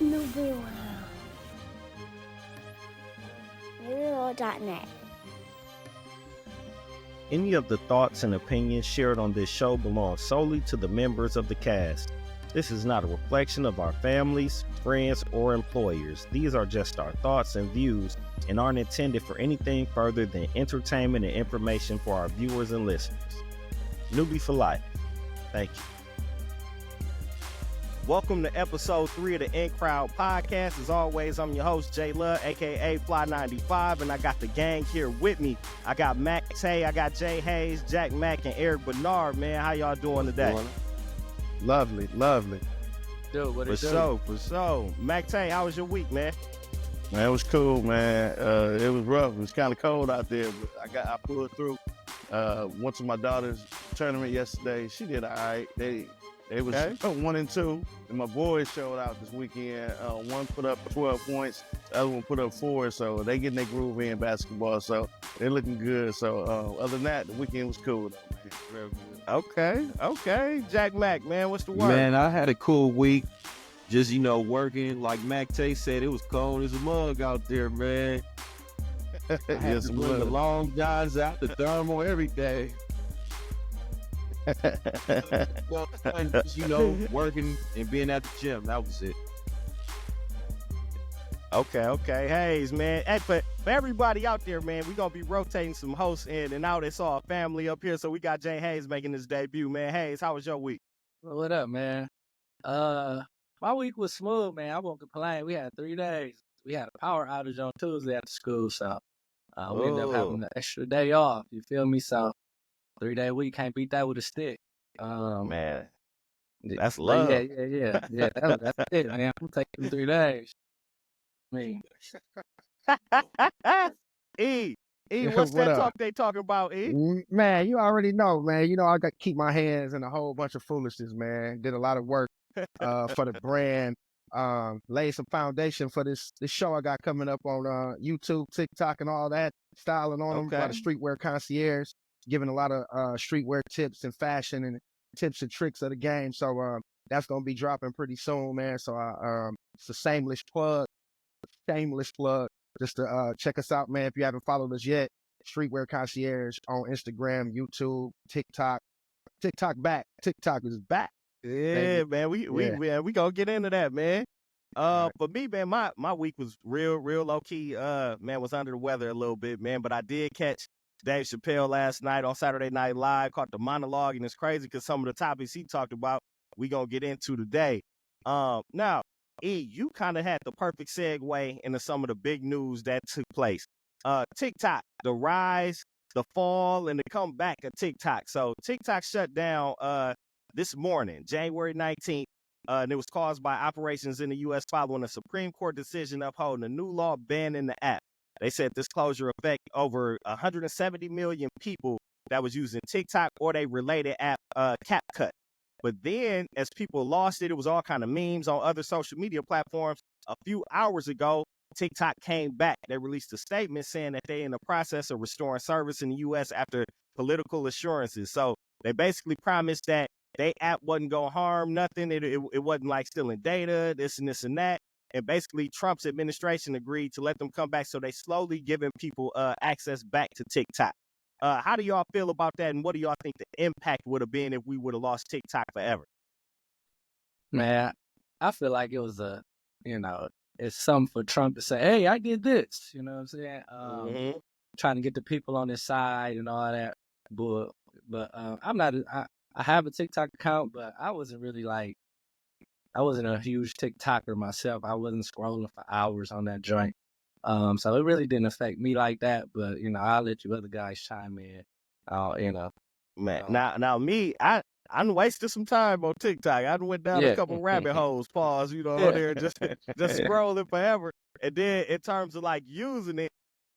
N.U.B.Y. N.U.B.Y.net. Any of the thoughts and opinions shared on this show belong solely to the members of the cast. This is not a reflection of our families, friends, or employers. These are just our thoughts and views and aren't intended for anything further than entertainment and information for our viewers and listeners. N.U.B.Y for life. Thank you. Welcome to episode 3 of the N.Crowd podcast. As always, I'm your host, J Love, aka Fly95, and I got the gang here with me. I got Mac Tay, I got Jay Hayes, Jack Mack, and Eric Bernard. Man, how y'all doing today? Lovely. Dude, what For sure. Mac Tay, how was your week, man? Man, it was cool, man. It was rough. It was kind of cold out there, but I pulled through. Went to my daughter's tournament yesterday. She did all right. They was 1 and 2, and my boys showed out this weekend. One put up 12 points, the other one put up 4, so they getting their groove in basketball, so they're looking good. So other than that, the weekend was cool, though, man. Real good. Okay. Jack Mack, man, what's the word? Man, I had a cool week. Just, working. Like Mac Tay said, it was cold as a mug out there, man. I had Yes, to bring the long johns out, the thermal every day. Well, just, working and being at the gym. That was it. Okay. Hayes, man. Hey, for everybody out there, man, we're going to be rotating some hosts in and out. It's all family up here, so we got Jay Hayes making his debut, man. Hayes, how was your week? Well, what up, man? My week was smooth, man. I won't complain. We had 3 days. We had a power outage on Tuesday after school, so we ended up having an extra day off. You feel me? So 3-day week, can't beat that with a stick. Man, that's love. Yeah. That's it, man. I'm taking 3 days. Me. E, what's What that up? talk they talking about, E? Man, you already know, man. I got to keep my hands in a whole bunch of foolishness, man. Did a lot of work for the brand. Laid some foundation for this show I got coming up on YouTube, TikTok, and all that. Styling on them by the Streetwear Concierge, giving a lot of streetwear tips and fashion and tips and tricks of the game. So that's gonna be dropping pretty soon, man. So it's a shameless plug. Just to check us out, man. If you haven't followed us yet, Streetwear Concierge on Instagram, YouTube, TikTok. TikTok is back. Yeah, man. We gonna get into that, man. For me, man, my week was real low key. Man, was under the weather a little bit, man. But I did catch Dave Chappelle last night on Saturday Night Live. Caught the monologue, and it's crazy because some of the topics he talked about, we gonna get into today. Now, E, you kind of had the perfect segue into some of the big news that took place. TikTok, the rise, the fall, and the comeback of TikTok. So TikTok shut down this morning, January 19th, and it was caused by operations in the U.S. following a Supreme Court decision upholding a new law banning the app. They said this closure affect over 170 million people that was using TikTok or they related app CapCut. But then, as people lost it, it was all kind of memes on other social media platforms. A few hours ago, TikTok came back. They released a statement saying that they're in the process of restoring service in the U.S. after political assurances. So they basically promised that they app wasn't going to harm nothing. It wasn't like stealing data, this and that. And basically, Trump's administration agreed to let them come back. So they slowly giving people access back to TikTok. How do y'all feel about that? And what do y'all think the impact would have been if we would have lost TikTok forever? Man, I feel like it was it's something for Trump to say, hey, I did this. You know what I'm saying? Trying to get the people on his side and all that. But I'm not, I have a TikTok account, but I wasn't a huge TikToker myself. I wasn't scrolling for hours on that joint. So it really didn't affect me like that, but I'll let you other guys chime in. Man, now me, I done wasted some time on TikTok. I done went down a couple rabbit holes, on there, just scrolling forever. And then in terms of like using it,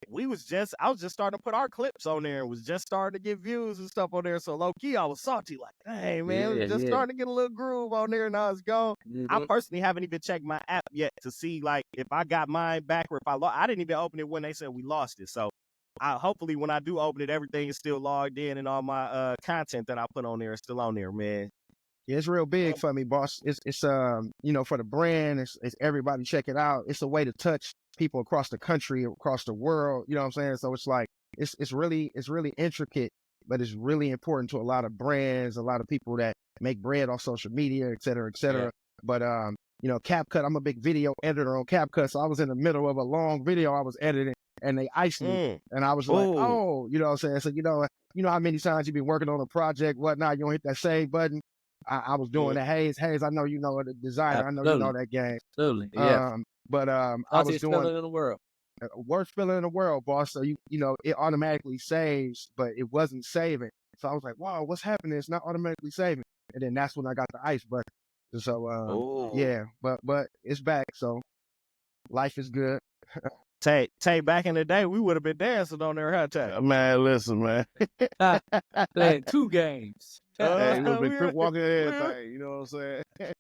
I was just starting to put our clips on there and was just starting to get views and stuff on there. So low key, I was salty, like, hey man, it was just starting to get a little groove on there, and now it's gone. I personally haven't even checked my app yet to see like if I got mine back or if I didn't even open it when they said we lost it. So hopefully when I do open it, everything is still logged in and all my content that I put on there is still on there, man. Yeah, it's real big for me, boss. It's you know, for the brand, it's everybody check it out. It's a way to touch people across the country, across the world. You know what I'm saying? So it's like it's really intricate, but it's really important to a lot of brands, a lot of people that make bread on social media, et cetera, et cetera. Yeah. But you know, CapCut, I'm a big video editor on CapCut, so I was in the middle of a long video I was editing, and they iced me, and I was like, Ooh. oh, you know what I'm saying? So you know how many times you've been working on a project, whatnot, you don't hit that save button. I was doing that. Hayes, I know you know the designer. Absolutely. I know you know that game. Absolutely, yeah. But I was doing feeling in the world. Worst feeling in the world, boss. So you know it automatically saves, but it wasn't saving. So I was like, wow, what's happening? It's not automatically saving. And then that's when I got the ice button. So yeah, but it's back. So life is good. Tay, back in the day, we would have been dancing on there, huh, Tay? Man, listen, man. Playing 2 games. Hey, we've been crip walking everything, you know what I'm saying?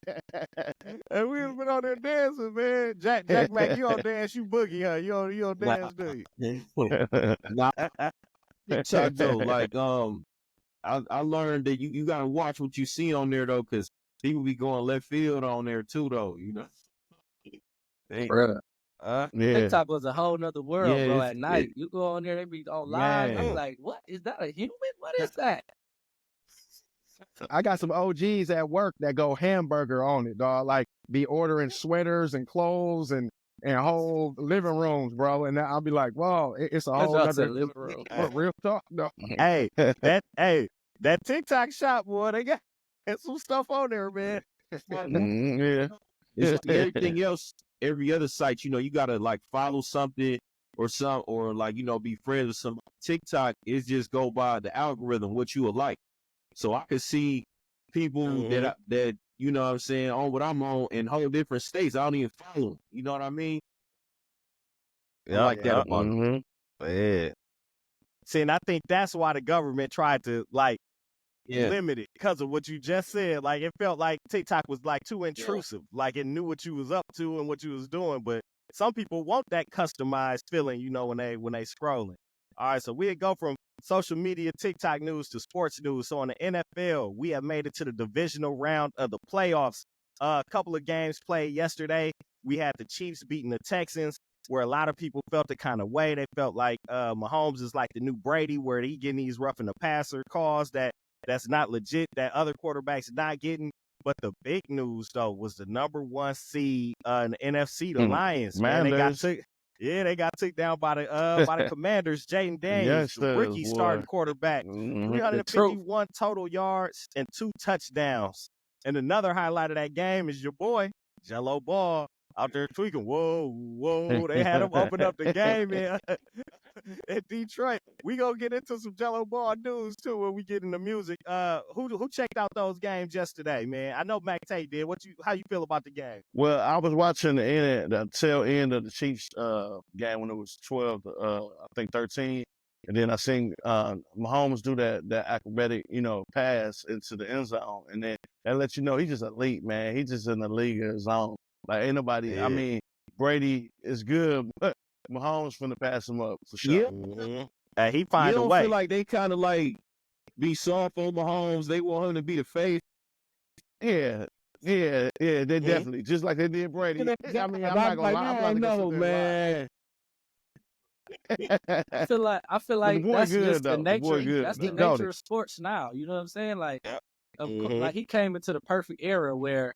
And we would have been on there dancing, man. Jack Mac, you don't dance, you boogie, huh? You don't dance, do you? Nah, TikTok though, like I learned that you gotta watch what you see on there though, because people be going left field on there too, though. You know. Bruh. Yeah. TikTok was a whole nother world, Yeah, bro. At night, you go on there, they be on live. Man. I'm like, what is that? A human? What is that? I got some OGs at work that go hamburger on it, dog. Like be ordering sweaters and clothes and whole living rooms, bro. And I'll be like, whoa, it's a whole other living room. real talk. No. Hey, that TikTok shop, boy, they got some stuff on there, man. Yeah. It's like everything else, every other site, you know, you gotta like follow something or like, you know, be friends with somebody. TikTok is just go by the algorithm, what you would like. So I could see people that you know what I'm saying, on what I'm on in whole different states. I don't even follow them. You know what I mean? I like that about it. Yeah. See, and I think that's why the government tried to like limit it because of what you just said. Like it felt like TikTok was like too intrusive. Like it knew what you was up to and what you was doing. But some people want that customized feeling, you know, when they scrolling. All right, so we'd go from social media, TikTok news to sports news. So on the NFL, we have made it to the divisional round of the playoffs. A couple of games played yesterday. We had the Chiefs beating the Texans, where a lot of people felt the kind of way. They felt like Mahomes is like the new Brady, where he getting these roughing the passer calls that's not legit, that other quarterbacks not getting. But the big news, though, was the number 1 seed in the NFC, the Lions. Man, they got took down by the Commanders. Jaden Daniels, the rookie starting quarterback, 351 total yards and 2 touchdowns. And another highlight of that game is your boy, Jello Ball, out there tweaking. Whoa. They had him open up the game in Detroit. We gonna get into some Jello Ball news too when we get into music. Who checked out those games yesterday, man? I know Mac Tay did. How you feel about the game? Well, I was watching the tail end of the Chiefs game when it was 12 to I think 13. And then I seen Mahomes do that acrobatic, you know, pass into the end zone. And then that lets you know he's just elite, man. He's just in the league of his own. Like ain't nobody, I mean, Brady is good, but Mahomes finna pass him up for sure. Yeah. He find a way. You don't feel like they kind of like be soft on Mahomes? They want him to be the face. Yeah, they definitely, just like they did Brady. I mean, I'm not gonna lie. I'm not gonna man. I feel like that's just the nature. That's the nature of sports now. You know what I'm saying? Like, like he came into the perfect era where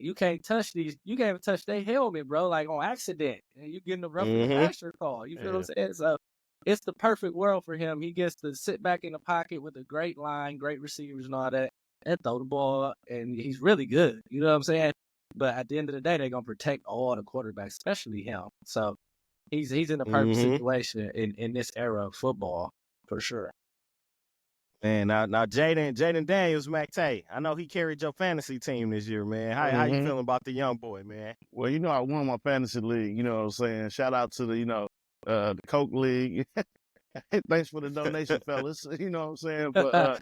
you can't touch these. You can't even touch their helmet, bro. Like on accident, and you getting the rough and the passer call. You feel what I'm saying? So it's the perfect world for him. He gets to sit back in the pocket with a great line, great receivers, and all that, and throw the ball. And he's really good. You know what I'm saying? But at the end of the day, they're gonna protect all the quarterbacks, especially him. So he's in a perfect situation in this era of football for sure. Man, now Jaden Daniels, Mac Tay. I know he carried your fantasy team this year, man. How you feeling about the young boy, man? Well, you know, I won my fantasy league. You know what I'm saying? Shout out to the Coke League. Thanks for the donation, fellas. You know what I'm saying? But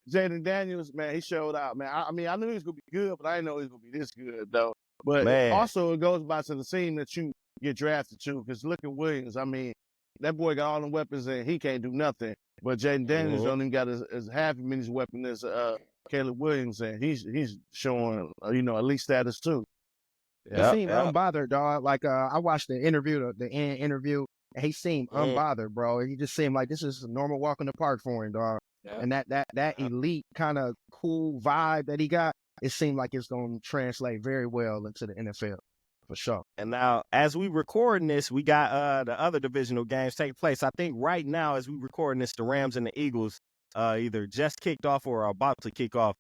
Jaden Daniels, man, he showed out, man. I mean, I knew he was gonna be good, but I didn't know he was gonna be this good though. But also, it goes by to the team that you get drafted to. Because look at Williams. I mean, that boy got all the weapons and he can't do nothing. But Jaden Daniels don't even got as half as many weapons as Caleb Williams, and he's showing elite status too. He seemed unbothered, dog. Like I watched the interview, the end interview, and he seemed unbothered, bro. He just seemed like this is a normal walk in the park for him, dog. And that elite kind of cool vibe that he got, it seemed like it's going to translate very well into the NFL for sure. And now, as we recording this, we got the other divisional games taking place. I think right now, as we recording this, the Rams and the Eagles either just kicked off or are about to kick off.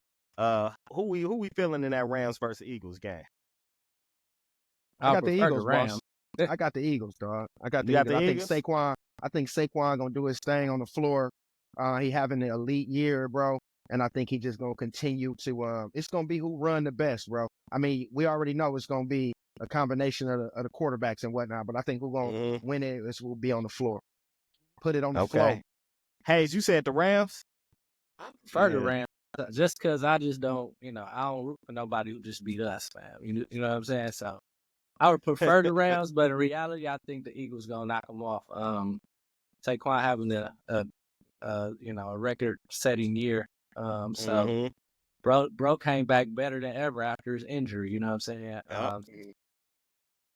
Who we feeling in that Rams versus Eagles game? I got the Eagles, boss. I got the Eagles, dog. I got the Eagles. I think Saquon gonna do his thing on the floor. He having an elite year, bro. And I think he just gonna continue to it's gonna be who run the best, bro. I mean, we already know it's gonna be a combination of the quarterbacks and whatnot, but I think who's gonna win it will be on the floor. Put it on the floor. Hayes, you said the Rams? I prefer the Rams just because I just don't, I don't root for nobody who just beat us, man. You know what I'm saying? So I would prefer the Rams, but in reality, I think the Eagles gonna knock them off. Saquon having a record-setting year. So bro came back better than ever after his injury. You know what I'm saying?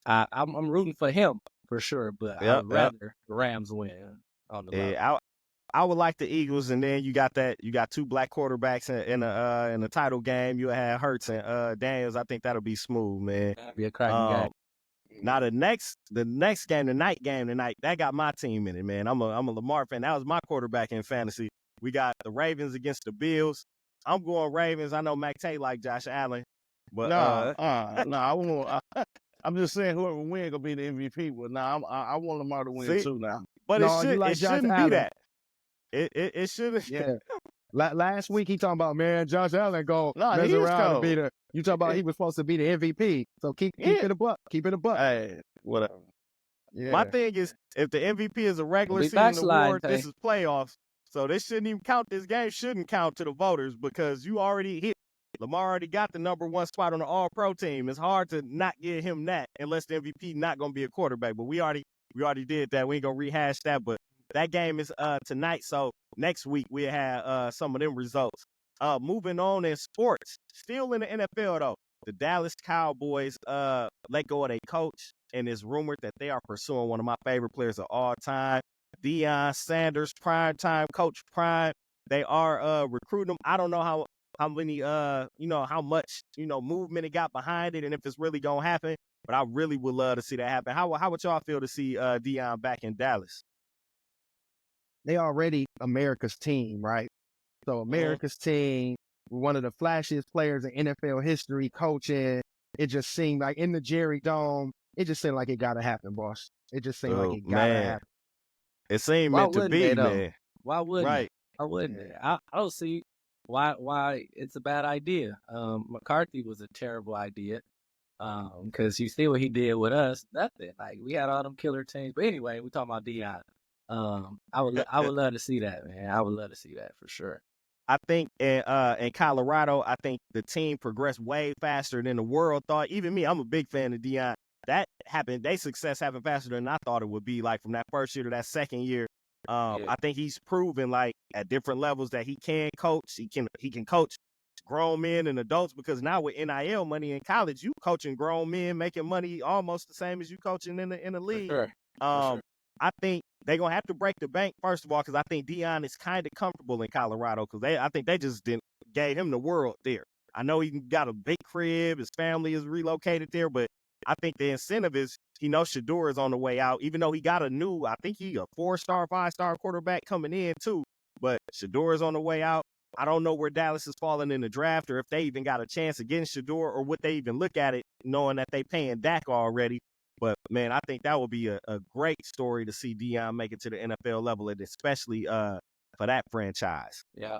I'm rooting for him for sure, but I would rather the Rams win on the level. I would like the Eagles, and then you got two black quarterbacks in the title game. You had Hurts and Daniels. I think that'll be smooth, man. That'll be a cracking game. Now the next game, the night game tonight, that got my team in it, man. I'm a Lamar fan. That was my quarterback in fantasy. We got the Ravens against the Bills. I'm going Ravens. I know Mac Tay like Josh Allen, but I won't. I'm just saying whoever wins gonna be the MVP. But I want Lamar to win too now. But it shouldn't be that. It shouldn't. Yeah. Last week he talking about, man, Josh Allen go mess around and be the. You talking about he was supposed to be the MVP. So keep it a buck. Keep it a buck. Hey, whatever. Yeah. My thing is, if the MVP is a regular season award, this is playoffs. So this shouldn't even count. This game shouldn't count to the voters because you already hit. Lamar already got the number one spot on the All-Pro team. It's hard to not give him that unless the MVP not going to be a quarterback. But we already did that. We ain't going to rehash that. But that game is tonight. So next week we'll have some of them results. Moving on in sports, still in the NFL though, the Dallas Cowboys let go of their coach, and it's rumored that they are pursuing one of my favorite players of all time, Deion Sanders, primetime coach prime. They are recruiting him. I don't know how many how much movement it got behind it, and if it's really gonna happen. But I really would love to see that happen. How would y'all feel to see Deion back in Dallas? They already America's team, right? So America's team, one of the flashiest players in NFL history, coaching. It just seemed like in the Jerry Dome, it just seemed like it gotta happen, boss. It just seemed like it gotta happen. It seemed meant to be, man. Why wouldn't Why wouldn't it? I don't see why it's a bad idea. McCarthy was a terrible idea. Because you see what he did with us. Nothing. Like we had all them killer teams. But anyway, we talking about Deion. I would love to see that, man. I would love to see that for sure. I think in Colorado, I think the team progressed way faster than the world thought. Even me, I'm a big fan of Deion. That happened. Their success happened faster than I thought it would be. Like from that first year to that second year, I think he's proven like at different levels that he can coach. He can coach grown men and adults because now with NIL money in college, you coaching grown men making money almost the same as you coaching in the league. For sure. I think they're going to have to break the bank, first of all, because I think Deion is kind of comfortable in Colorado because I think they just gave him the world there. I know he got a big crib. His family is relocated there, but I think the incentive is he knows Shador is on the way out, even though he got I think he a 4-star, 5-star quarterback coming in too, but Shador is on the way out. I don't know where Dallas is falling in the draft or if they even got a chance against Shador or would they even look at it knowing that they paying Dak already. But, man, I think that would be a great story to see Deion make it to the NFL level, and especially for that franchise. Yeah.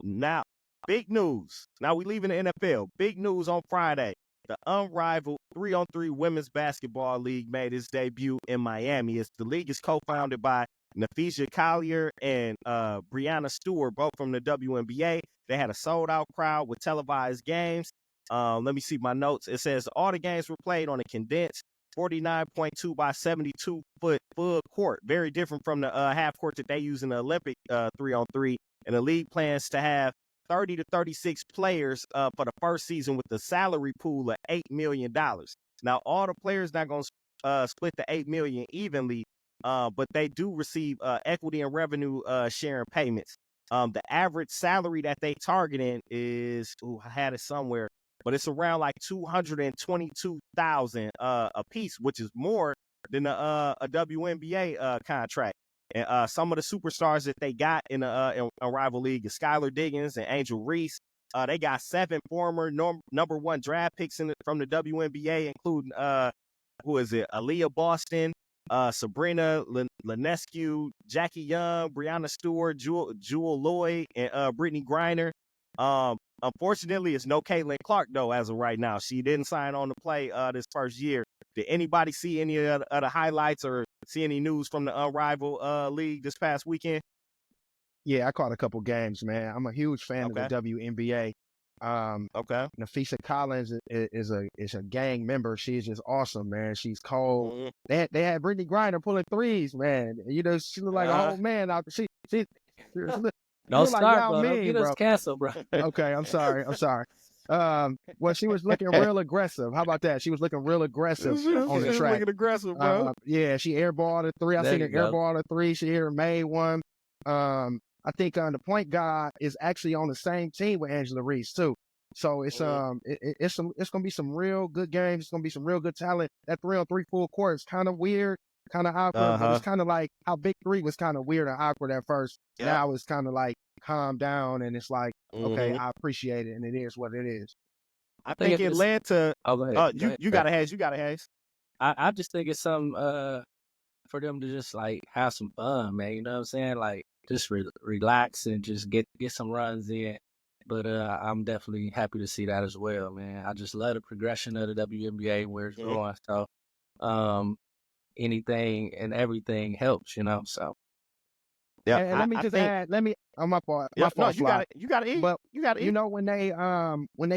Now, big news. Now we leaving the NFL. Big news on Friday. The unrivaled 3-on-3 Women's Basketball League made its debut in Miami. The league is co-founded by Nafisha Collier and Brianna Stewart, both from the WNBA. They had a sold-out crowd with televised games. Let me see my notes. It says all the games were played on a condensed 49.2 by 72 foot full court. Very different from the half court that they use in the Olympic 3-on-3. And the league plans to have 30 to 36 players for the first season with the salary pool of $8 million. Now, all the players not going to split the $8 million evenly, but they do receive equity and revenue sharing payments. The average salary that they targeting is, I had it somewhere, but it's around like 222,000 a piece, which is more than a WNBA contract. And some of the superstars that they got in a rival league is Skylar Diggins and Angel Reese. They got 7 former number 1 draft picks from the WNBA, including who is it? Aaliyah Boston, Sabrina Lanescu, Jackie Young, Brianna Stewart, Jewel Lloyd, and Brittany Griner. Unfortunately, it's no Caitlin Clark, though, as of right now. She didn't sign on to play this first year. Did anybody see any of the highlights or see any news from the Unrivaled league this past weekend? Yeah, I caught a couple games, man. I'm a huge fan of the WNBA. Nafisa Collins is a gang member. She's just awesome, man. She's cold. They had Brittany Griner pulling threes, man. You know, she looked like an old man out there. She don't start, like bro. Don't get us canceled, bro. Okay, I'm sorry. Well, she was looking real aggressive. How about that? She was looking real aggressive on the track. Looking aggressive, bro. Yeah, she airballed a 3. I seen her airball a 3. She here made one. I think the point guard is actually on the same team with Angela Reese too. So it's gonna be some real good games. It's gonna be some real good talent. That 3-on-3 full court is kind of weird, kind of awkward. But it's kind of like how Big 3 was kind of weird and awkward at first. Yeah. Now it's kind of like calm down, and it's like, okay, I appreciate it, and it is what it is. I think it led to. Oh, go ahead. You got a Hayes. You got a Hayes. I just think it's some for them to just like have some fun, man. You know what I'm saying? Like just relax and just get some runs in. But I'm definitely happy to see that as well, man. I just love the progression of the WNBA where it's going. So anything and everything helps, you know. So yeah, and let me just add. Let me on my part. Yeah, my fault. You got to eat. But you got to eat. You know, when they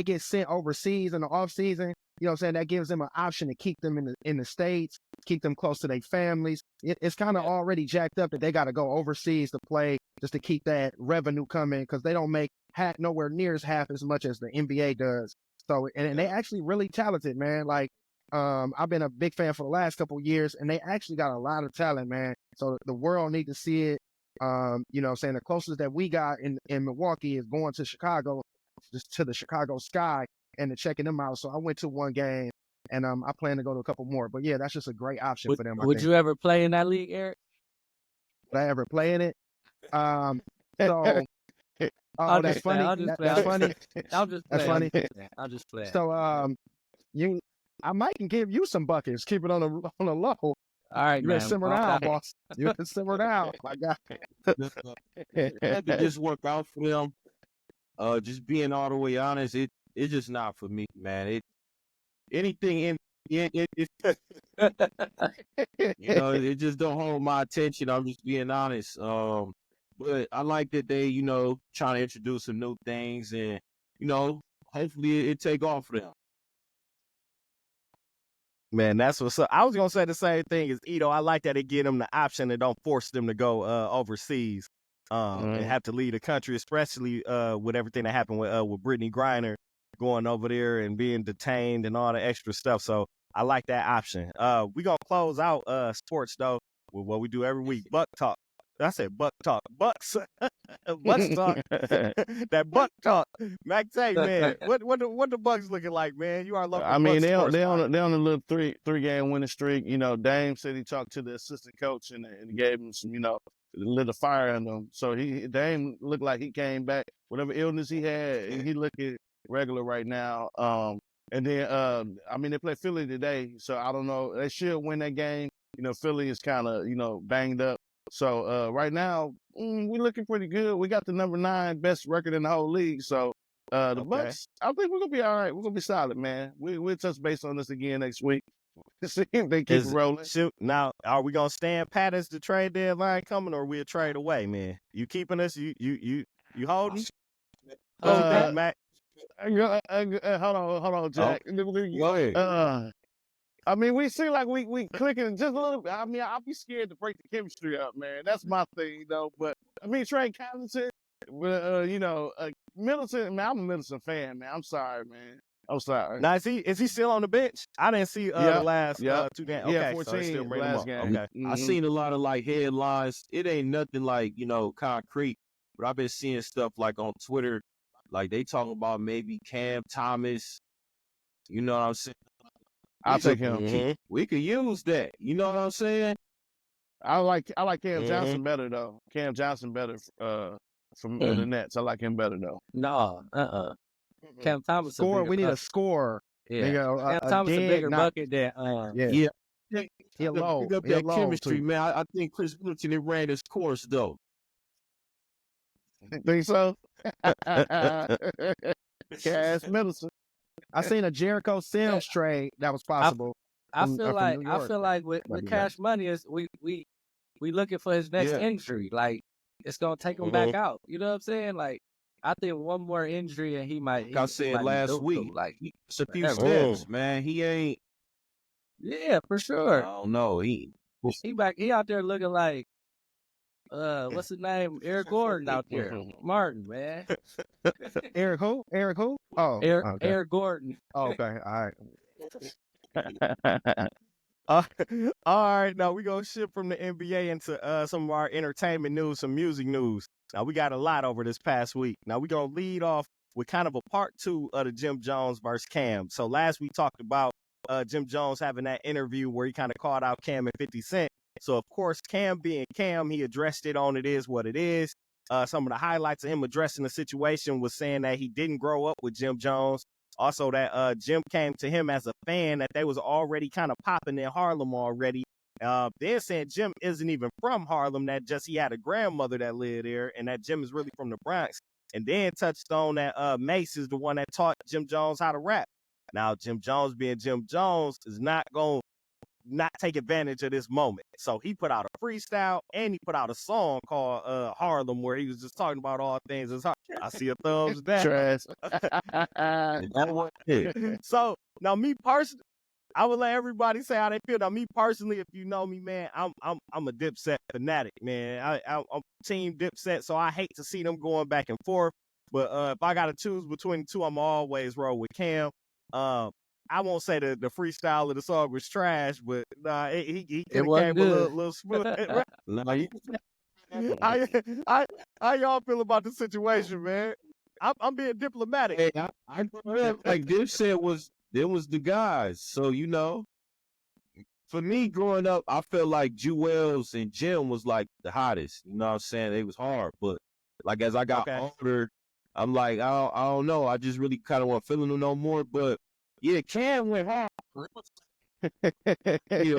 get sent overseas in the off season, you know what I'm saying, that gives them an option to keep them in the States, keep them close to their families. It's kind of already jacked up that they got to go overseas to play just to keep that revenue coming, because they don't make nowhere near as half as much as the NBA does. So and they actually really talented, man. Like I've been a big fan for the last couple of years, and they actually got a lot of talent, man. So the world need to see it. You know what I'm saying, the closest that we got in Milwaukee is going to Chicago, just to the Chicago Sky, and to checking them out. So I went to one game, and I plan to go to a couple more. But yeah, that's just a great option for them. Would you ever play in that league, Eric? Would I ever play in it? So oh, that's funny. That's funny. That's funny. I'll just play. So I might can give you some buckets. Keep it on the low. All right, you better simmer down, boss. You better simmer down, my guy. It just work out for them. Just being all the way honest, it's just not for me, man. Anything in it you know, it just don't hold my attention. I'm just being honest. But I like that they, you know, trying to introduce some new things, and you know, hopefully it take off for them. Man, that's what's up. I was gonna say the same thing as Ito. I like that they give them the option and don't force them to go overseas and have to leave the country, especially with everything that happened with Brittany Griner going over there and being detained and all the extra stuff. So I like that option. We gonna close out sports though with what we do every week. Buck talk. I said Buck talk. Bucks. Bucks talk. That Buck talk. Mac Tay, man. What the Bucks looking like, man? You are local. I mean, they on a little three game winning streak. You know, Dame said he talked to the assistant coach and gave him some, you know, lit a fire in him. So Dame looked like he came back. Whatever illness he had, he looking regular right now. And then I mean, they play Philly today, so I don't know. They should win that game. You know, Philly is kind of, you know, banged up. So right now, we're looking pretty good. We got the number 9 best record in the whole league. So the Bucks, I think we're gonna be all right. We're gonna be solid, man. We'll touch base on this again next week. See if they keep rolling. Shoot, now are we gonna stand pat as the trade deadline coming, or we'll trade away, man? You keeping us? You holding? Mac? Hold on, Jack. Go ahead. I mean, we seem like we clicking just a little bit. I mean, I'll be scared to break the chemistry up, man. That's my thing, though. But I mean, Trey Collison, But Middleton, man, I'm a Middleton fan, man. I'm sorry, man. I'm sorry. Now, is he still on the bench? I didn't see the last 2 games. Yeah, Okay, 14 so they still bring him last up. game. Okay. I seen a lot of like headlines. It ain't nothing like, concrete, but I've been seeing stuff like on Twitter, like they talking about maybe Cam Thomas. You know what I'm saying? I'll take him. We could use that. You know what I'm saying? I like Cam Johnson better though. Cam Johnson better from the Nets. I like him better though. No, Cam Thomas score. We need a score. Yeah, Cam Thomas a bigger bucket than Yeah. He'll low. Pick up that chemistry, man. I think Chris Middleton ran his course though. Think so? Cass Middleton. I seen a Jericho Sims trade that was possible. I feel like with Cash Money is we looking for his next injury. Like it's gonna take him back out. You know what I'm saying? Like I think one more injury and he might. I said last week, like it's a few steps, man. He ain't. Yeah, for sure. I don't know. He out there looking like what's his name? Eric Gordon out there. Martin, man. Eric who? Oh, Eric Gordon. Oh, okay, all right. All right, now we're going to shift from the NBA into some of our entertainment news, some music news. Now, we got a lot over this past week. Now, we're going to lead off with kind of a part 2 of the Jim Jones versus Cam. So last we talked about Jim Jones having that interview where he kind of called out Cam and 50 Cent. So, of course, Cam being Cam, he addressed it on It Is What It Is. Some of the highlights of him addressing the situation was saying that he didn't grow up with Jim Jones. Also, that Jim came to him as a fan, that they was already kind of popping in Harlem already. Then saying Jim isn't even from Harlem, that just he had a grandmother that lived there, and that Jim is really from the Bronx. And then touched on that Mace is the one that taught Jim Jones how to rap. Now, Jim Jones being Jim Jones is not going to not take advantage of this moment. So he put out a freestyle and he put out a song called Harlem where he was just talking about all things as hard. I see a thumbs down. Trash. So now me personally, I would let everybody say how they feel. Now me personally, if you know me, man, I'm a Dipset fanatic, man. I'm team Dipset, so I hate to see them going back and forth. But if I got to choose between the two, I'm always roll with Cam. I won't say the freestyle of the song was trash, but nah, he came a little smooth. How y'all feel about the situation, man? I'm being diplomatic. Hey, I like Dipset was the guys. So for me growing up, I felt like Jewels and Jim was like the hottest. You know what I'm saying? They was hard, but like as I got older, I'm like I don't know. I just really kind of wasn't feeling them no more, but. Yeah, Cam went hard.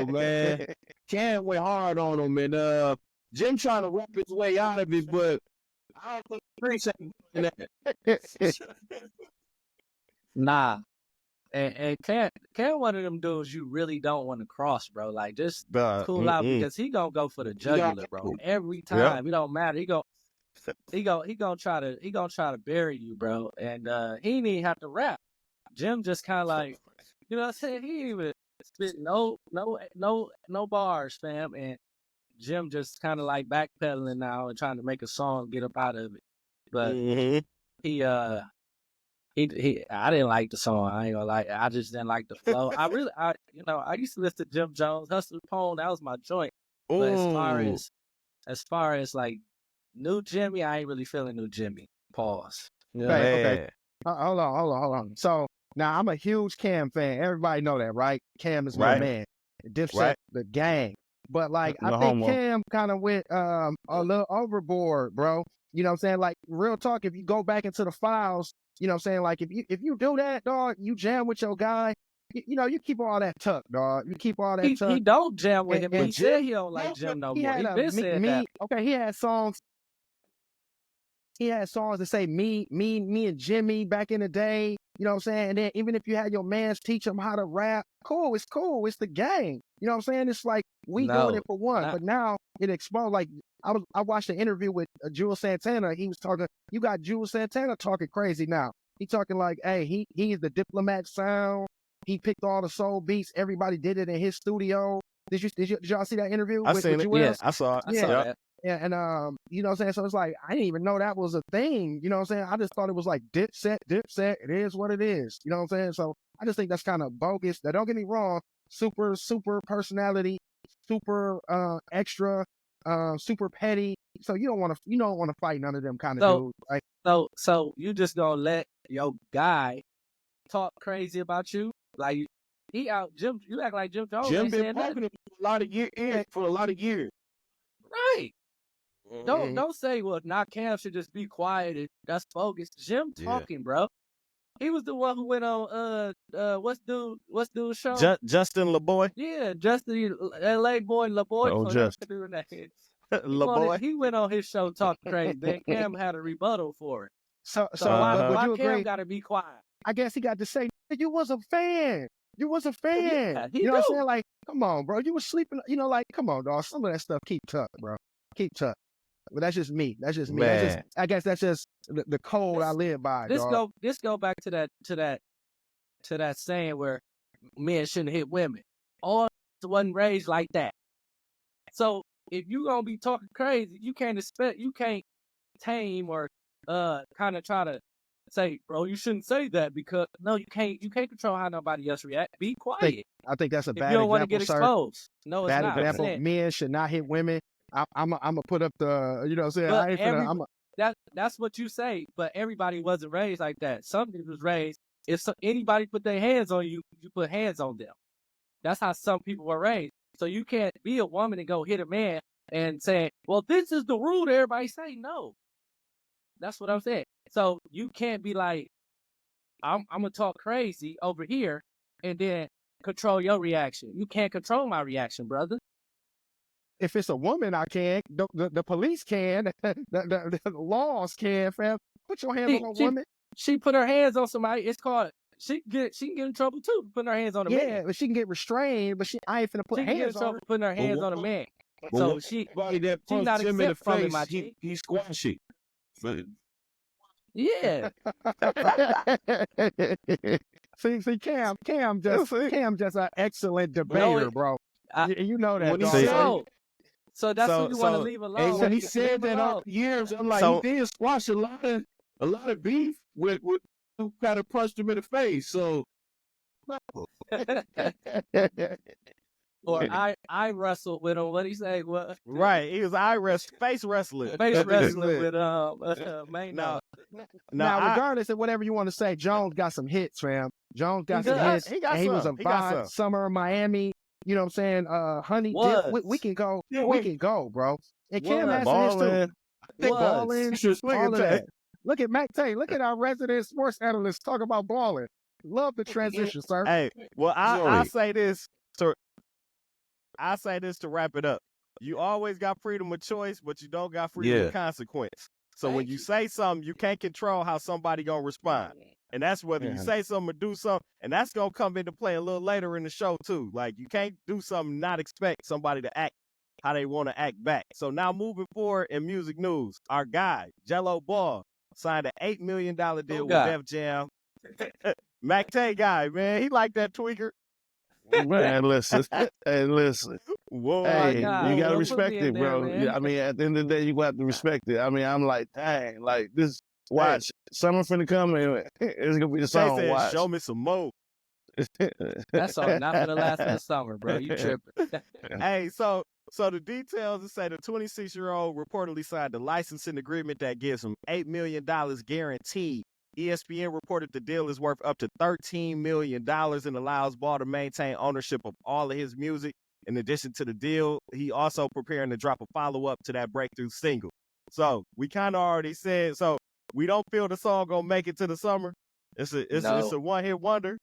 Man. Cam went hard on him, and Jim trying to rap his way out of it, but I don't think appreciate that. Nah. And Cam one of them dudes you really don't want to cross, bro. Like just cool out because he gonna go for the jugular, bro. Every time. It don't matter. He gonna try to bury you, bro. And he didn't even have to rap. Jim just kind of like, you know what I'm saying? He didn't even spit no bars, fam. And Jim just kind of like backpedaling now and trying to make a song, get up out of it. But he I didn't like the song. I ain't gonna lie. I just didn't like the flow. I used to listen to Jim Jones, Hustle Pone. That was my joint. But as far as like new Jimmy, I ain't really feeling new Jimmy. Pause. Okay. Hold on. So. Now, I'm a huge Cam fan. Everybody know that, right? Cam is my man. Dipset, the gang. But, like, I think Cam kind of went a little overboard, bro. You know what I'm saying? Like, real talk, if you go back into the files, you know what I'm saying? Like, if you do that, dog, you jam with your guy, you keep all that tuck, dog. You keep all that tuck. He don't jam with him. He said he don't like Jim no more. He been saying that. Okay, he had songs. He had songs that say me and Jimmy back in the day. You know what I'm saying? And then even if you had your mans teach him how to rap, cool. It's the gang. You know what I'm saying? It's like we doing it for one. But now it exposed. Like I watched an interview with Jules Santana. He was talking. You got Jules Santana talking crazy now. He talking like, hey, he's the Diplomat sound. He picked all the soul beats. Everybody did it in his studio. Did y'all see that interview? I seen it. Jules? Yeah, I saw it. I saw that. You know what I'm saying? So it's like, I didn't even know that was a thing. You know what I'm saying? I just thought it was like Dipset. It is what it is. You know what I'm saying? So I just think that's kind of bogus. Now, don't get me wrong. Super personality, super extra, super petty. So you don't want to fight none of them kind of dudes. Like, so you just gonna let your guy talk crazy about you? Like he out Jim? You act like Jim Jones Jim ain't been saying nothing. talking for a lot of years. Right. Don't say, well, not Cam should just be quiet. That's bogus. Jim talking, bro. He was the one who went on what's dude's show? Justin LaBoy. Yeah, Justin LA boy LaBoy. Oh, Justin. LaBoy. He went on his show talking crazy. Then Cam had a rebuttal for it. So why would you Cam agree? gotta be quiet? I guess he got to say, you was a fan. You was a fan. Yeah, you know what I'm saying? Like, come on, bro. You was sleeping. You know, like, come on, dog. Some of that stuff keep tucked, bro. Keep tucked. But that's just me. That's just me. I guess that's just the code I live by, dog. This go back to that saying where men shouldn't hit women. All wasn't raised like that. So if you gonna be talking crazy, you can't tame or kind of try to say, bro, you shouldn't say that, because no, you can't control how nobody else react. Be quiet. I think that's a bad example. You don't want to get exposed. No, it's bad not. example. Men should not hit women. I'm gonna put up the, you know what I'm saying? That's what you say, but everybody wasn't raised like that. Some people was raised, if anybody put their hands on you, you put hands on them. That's how some people were raised. So you can't be a woman and go hit a man and say, well, this is the rule that everybody say. No. That's what I'm saying. So you can't be like, I'm gonna talk crazy over here and then control your reaction. You can't control my reaction, brother. If it's a woman, I can. The police can. The laws can, fam. Put your hands on a woman. She put her hands on somebody. It's called, she can get in trouble too, putting her hands on a man. Yeah, but she can get restrained, but I ain't finna put hands on her. Putting her hands on a man. So she's not exempt from it, my G. He's squashy. But yeah. see, Cam just an excellent debater, bro. You know that, dog. So that's what you want to leave alone. And he said that all years. I'm like, he did squash a lot of beef with who kind of punched him in the face. So, or I wrestled with him. What did he say? What? Right, he was face wrestling. Face wrestling with man. Now, regardless of whatever you want to say, Jones got some hits, fam. Jones got some hits. He was a vibe. Summer Miami. You know what I'm saying? Honey Dip. We can go. Yeah, we can go, bro. And Cam has some hits too. Balling. All of that. Look at Mac Tay. Look at our resident sports analyst talk about balling. Love the transition, sir. Hey, well, I say this to wrap it up. You always got freedom of choice, but you don't got freedom of consequence. So when you say something, you can't control how somebody gonna respond. And that's whether you say something or do something, and that's gonna come into play a little later in the show too. Like, you can't do something, not expect somebody to act how they want to act back. So now moving forward in music news, our guy, Jello Ball, signed an $8 million deal with Def Jam. Mac Tay guy, man, he like that tweaker. Man, listen. Hey, listen. Whoa, hey, you gotta respect it, bro. Yeah, I mean, at the end of the day, you have to respect it. I mean, I'm like, dang, like this. Watch, summer finna come and it's gonna be the song. Said, watch. Show me some more. That song not gonna last that summer, bro. You tripping? Hey, so the details say the 26-year-old reportedly signed a licensing agreement that gives him $8 million guaranteed. ESPN reported the deal is worth up to $13 million and allows Ball to maintain ownership of all of his music. In addition to the deal, he also preparing to drop a follow-up to that breakthrough single. So we kind of already said, so we don't feel the song gonna make it to the summer. It's a one-hit wonder.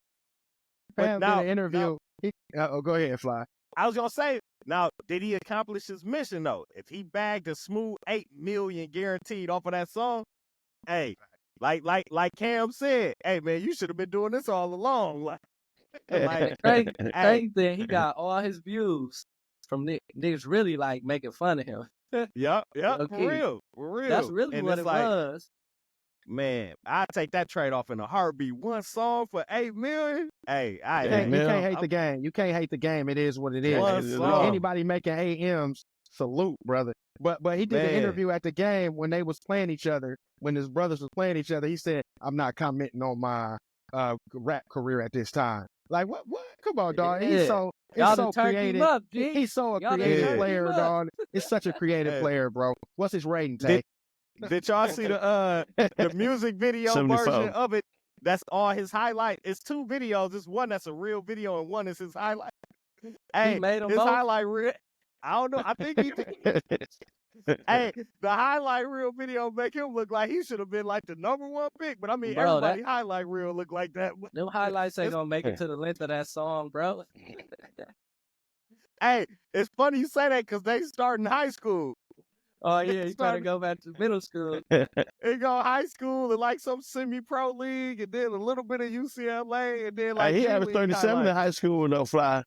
But now, in an interview, go ahead, Fly. I was gonna say, now, did he accomplish his mission though? If he bagged a smooth $8 million guaranteed off of that song, hey, like Cam said, hey man, you should have been doing this all along. Like crazy thing, he got all his views from niggas really like making fun of him. Yep, for real. That's really what it was. Man, I take that trade off in a heartbeat. One song for $8 million. Hey, you can't hate the game. You can't hate the game. It is what it is. Anybody making AMs Salute, brother. But he did an interview at the game when they was playing each other. When his brothers was playing each other, he said, "I'm not commenting on my rap career at this time." Like what? Come on, dog. Yeah. He's Y'all so creative. Up, G. He's so a Y'all creative player, dog. It's such a creative Hey. player, bro. What's his rating, Tay? Did y'all see the music video 74. version of it? That's all his highlight. It's 2 videos. It's one that's a real video and one is his highlight. Hey, He made them his both? highlight reel. I don't know. I think he did. Hey, the highlight reel video make him look like he should have been like the #1 pick. But I mean, Bro, everybody highlight reel look like that. Them highlights ain't gonna make it to the length of that song, bro. Hey, it's funny you say that because they start in high school. Oh yeah, you better go back to middle school. They go high school and like some semi-pro league, and then a little bit of UCLA, and then like he G averaged League 37 in highlights. high school, though, Fly.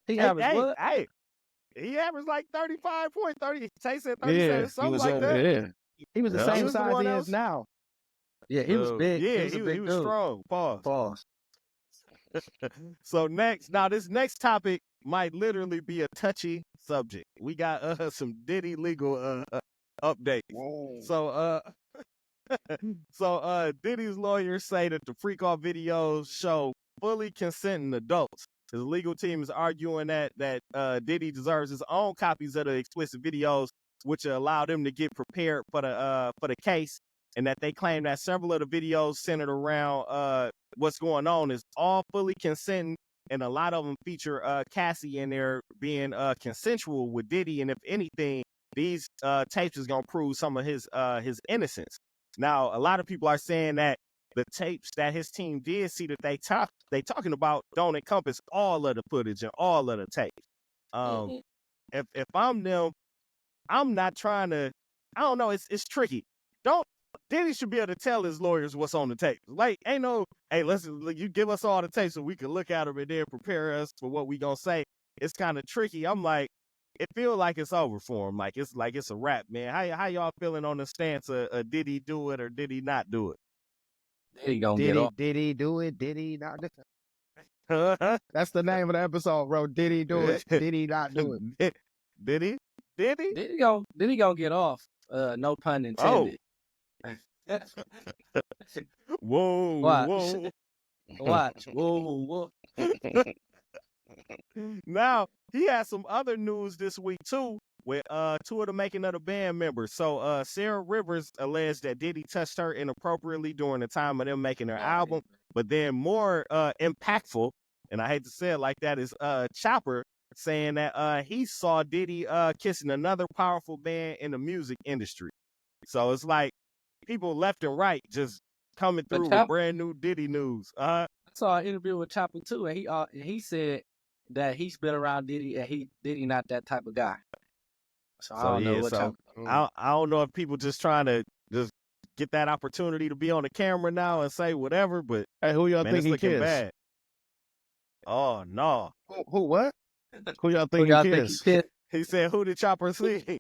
He averaged what? Hey, he averaged like 35 point 30. Tay said 37, Yeah, something like that. Yeah. He was the Yeah. same He was the size one he else? is now. Yeah, he was big. Yeah, he was, he was strong. Pause. Pause. So this next topic might literally be a touchy subject. We got some Diddy legal updates. Whoa. So Diddy's lawyers say that the freak off videos show fully consenting adults. His legal team is arguing that Diddy deserves his own copies of the explicit videos, which allow them to get prepared for the case, and that they claim that several of the videos centered around what's going on is all fully consenting, and a lot of them feature Cassie in there being consensual with Diddy, and if anything, these tapes is gonna prove some of his innocence. Now, a lot of people are saying that the tapes that his team did see that they talking about don't encompass all of the footage and all of the tapes. If I'm them, I'm not trying to. I don't know. It's tricky. Diddy should be able to tell his lawyers what's on the tape. Like, ain't no, hey, you give us all the tapes so we can look at them and then prepare us for what we gonna say. It's kind of tricky. I'm like, it feels like it's over for him. Like it's a wrap, man. How y'all feeling on the stance of did he do it or did he not do it? He gonna get off. Did he do it? Did he not do it? Uh-huh. That's the name of the episode, bro. Did he do it? Did he not do it? Did he? Did he? Did he gonna get off? No pun intended. Whoa, Watch. whoa. Watch. Whoa. Now, he had some other news this week, too, with 2 of the making of the band members. So, Sarah Rivers alleged that Diddy touched her inappropriately during the time of them making their album. But then more impactful, and I hate to say it like that, is Chopper saying that he saw Diddy kissing another powerful man in the music industry. So it's like people left and right just coming through with brand new Diddy news. I saw an interview with Chopper too, and he said that he's been around Diddy, and Diddy not that type of guy. So I don't know what Chopper. I don't know if people just trying to just get that opportunity to be on the camera now and say whatever, but hey, who y'all think he kissed? Bad. Oh no. Who what? Who y'all think he kissed? He said, "Who did Chopper see?"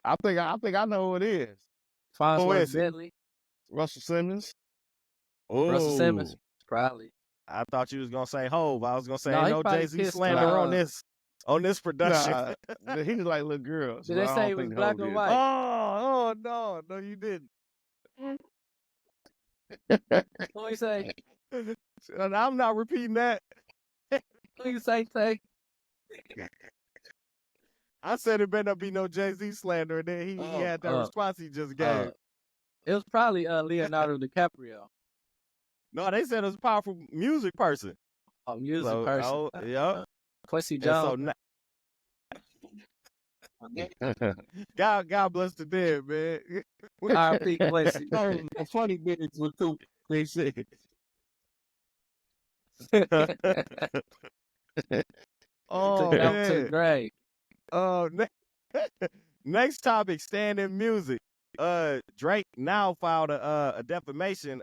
I think I know who it is. Who is Bentley? Russell Simmons. Oh, Russell Simmons, probably. I thought you was gonna say Hove. I was gonna say no Jay-Z slander on this production. Nah, he just like little girls. Did they say it was black or white? Oh no, you didn't. What you say? I'm not repeating that. What you say, Tay? I said it better not be no Jay-Z slander, and then he had that response he just gave. It was probably Leonardo DiCaprio. No, they said it was a powerful music person. Oh, music person. Oh, yeah. Quincy Jones. God bless the dead, man. R.I.P. Quincy. A funny minute with two. They said. Oh, man. Great. Next topic, staying in music. Drake now filed a defamation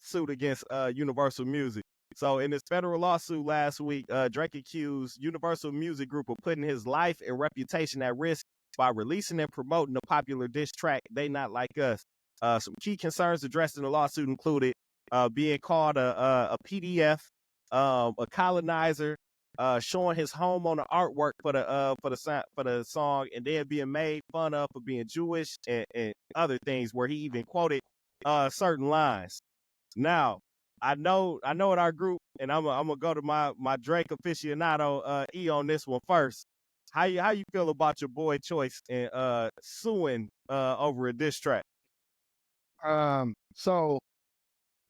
suit against Universal Music. So in his federal lawsuit last week, Drake accused Universal Music Group of putting his life and reputation at risk by releasing and promoting the popular diss track "They Not Like Us." Some key concerns addressed in the lawsuit included being called a PDF, a colonizer, showing his home on the artwork for the song, and then being made fun of for being Jewish and other things, where he even quoted certain lines. Now, I know in our group, and I'm gonna go to my Drake aficionado E on this one first. How you feel about your boy Choice and suing over a diss track? So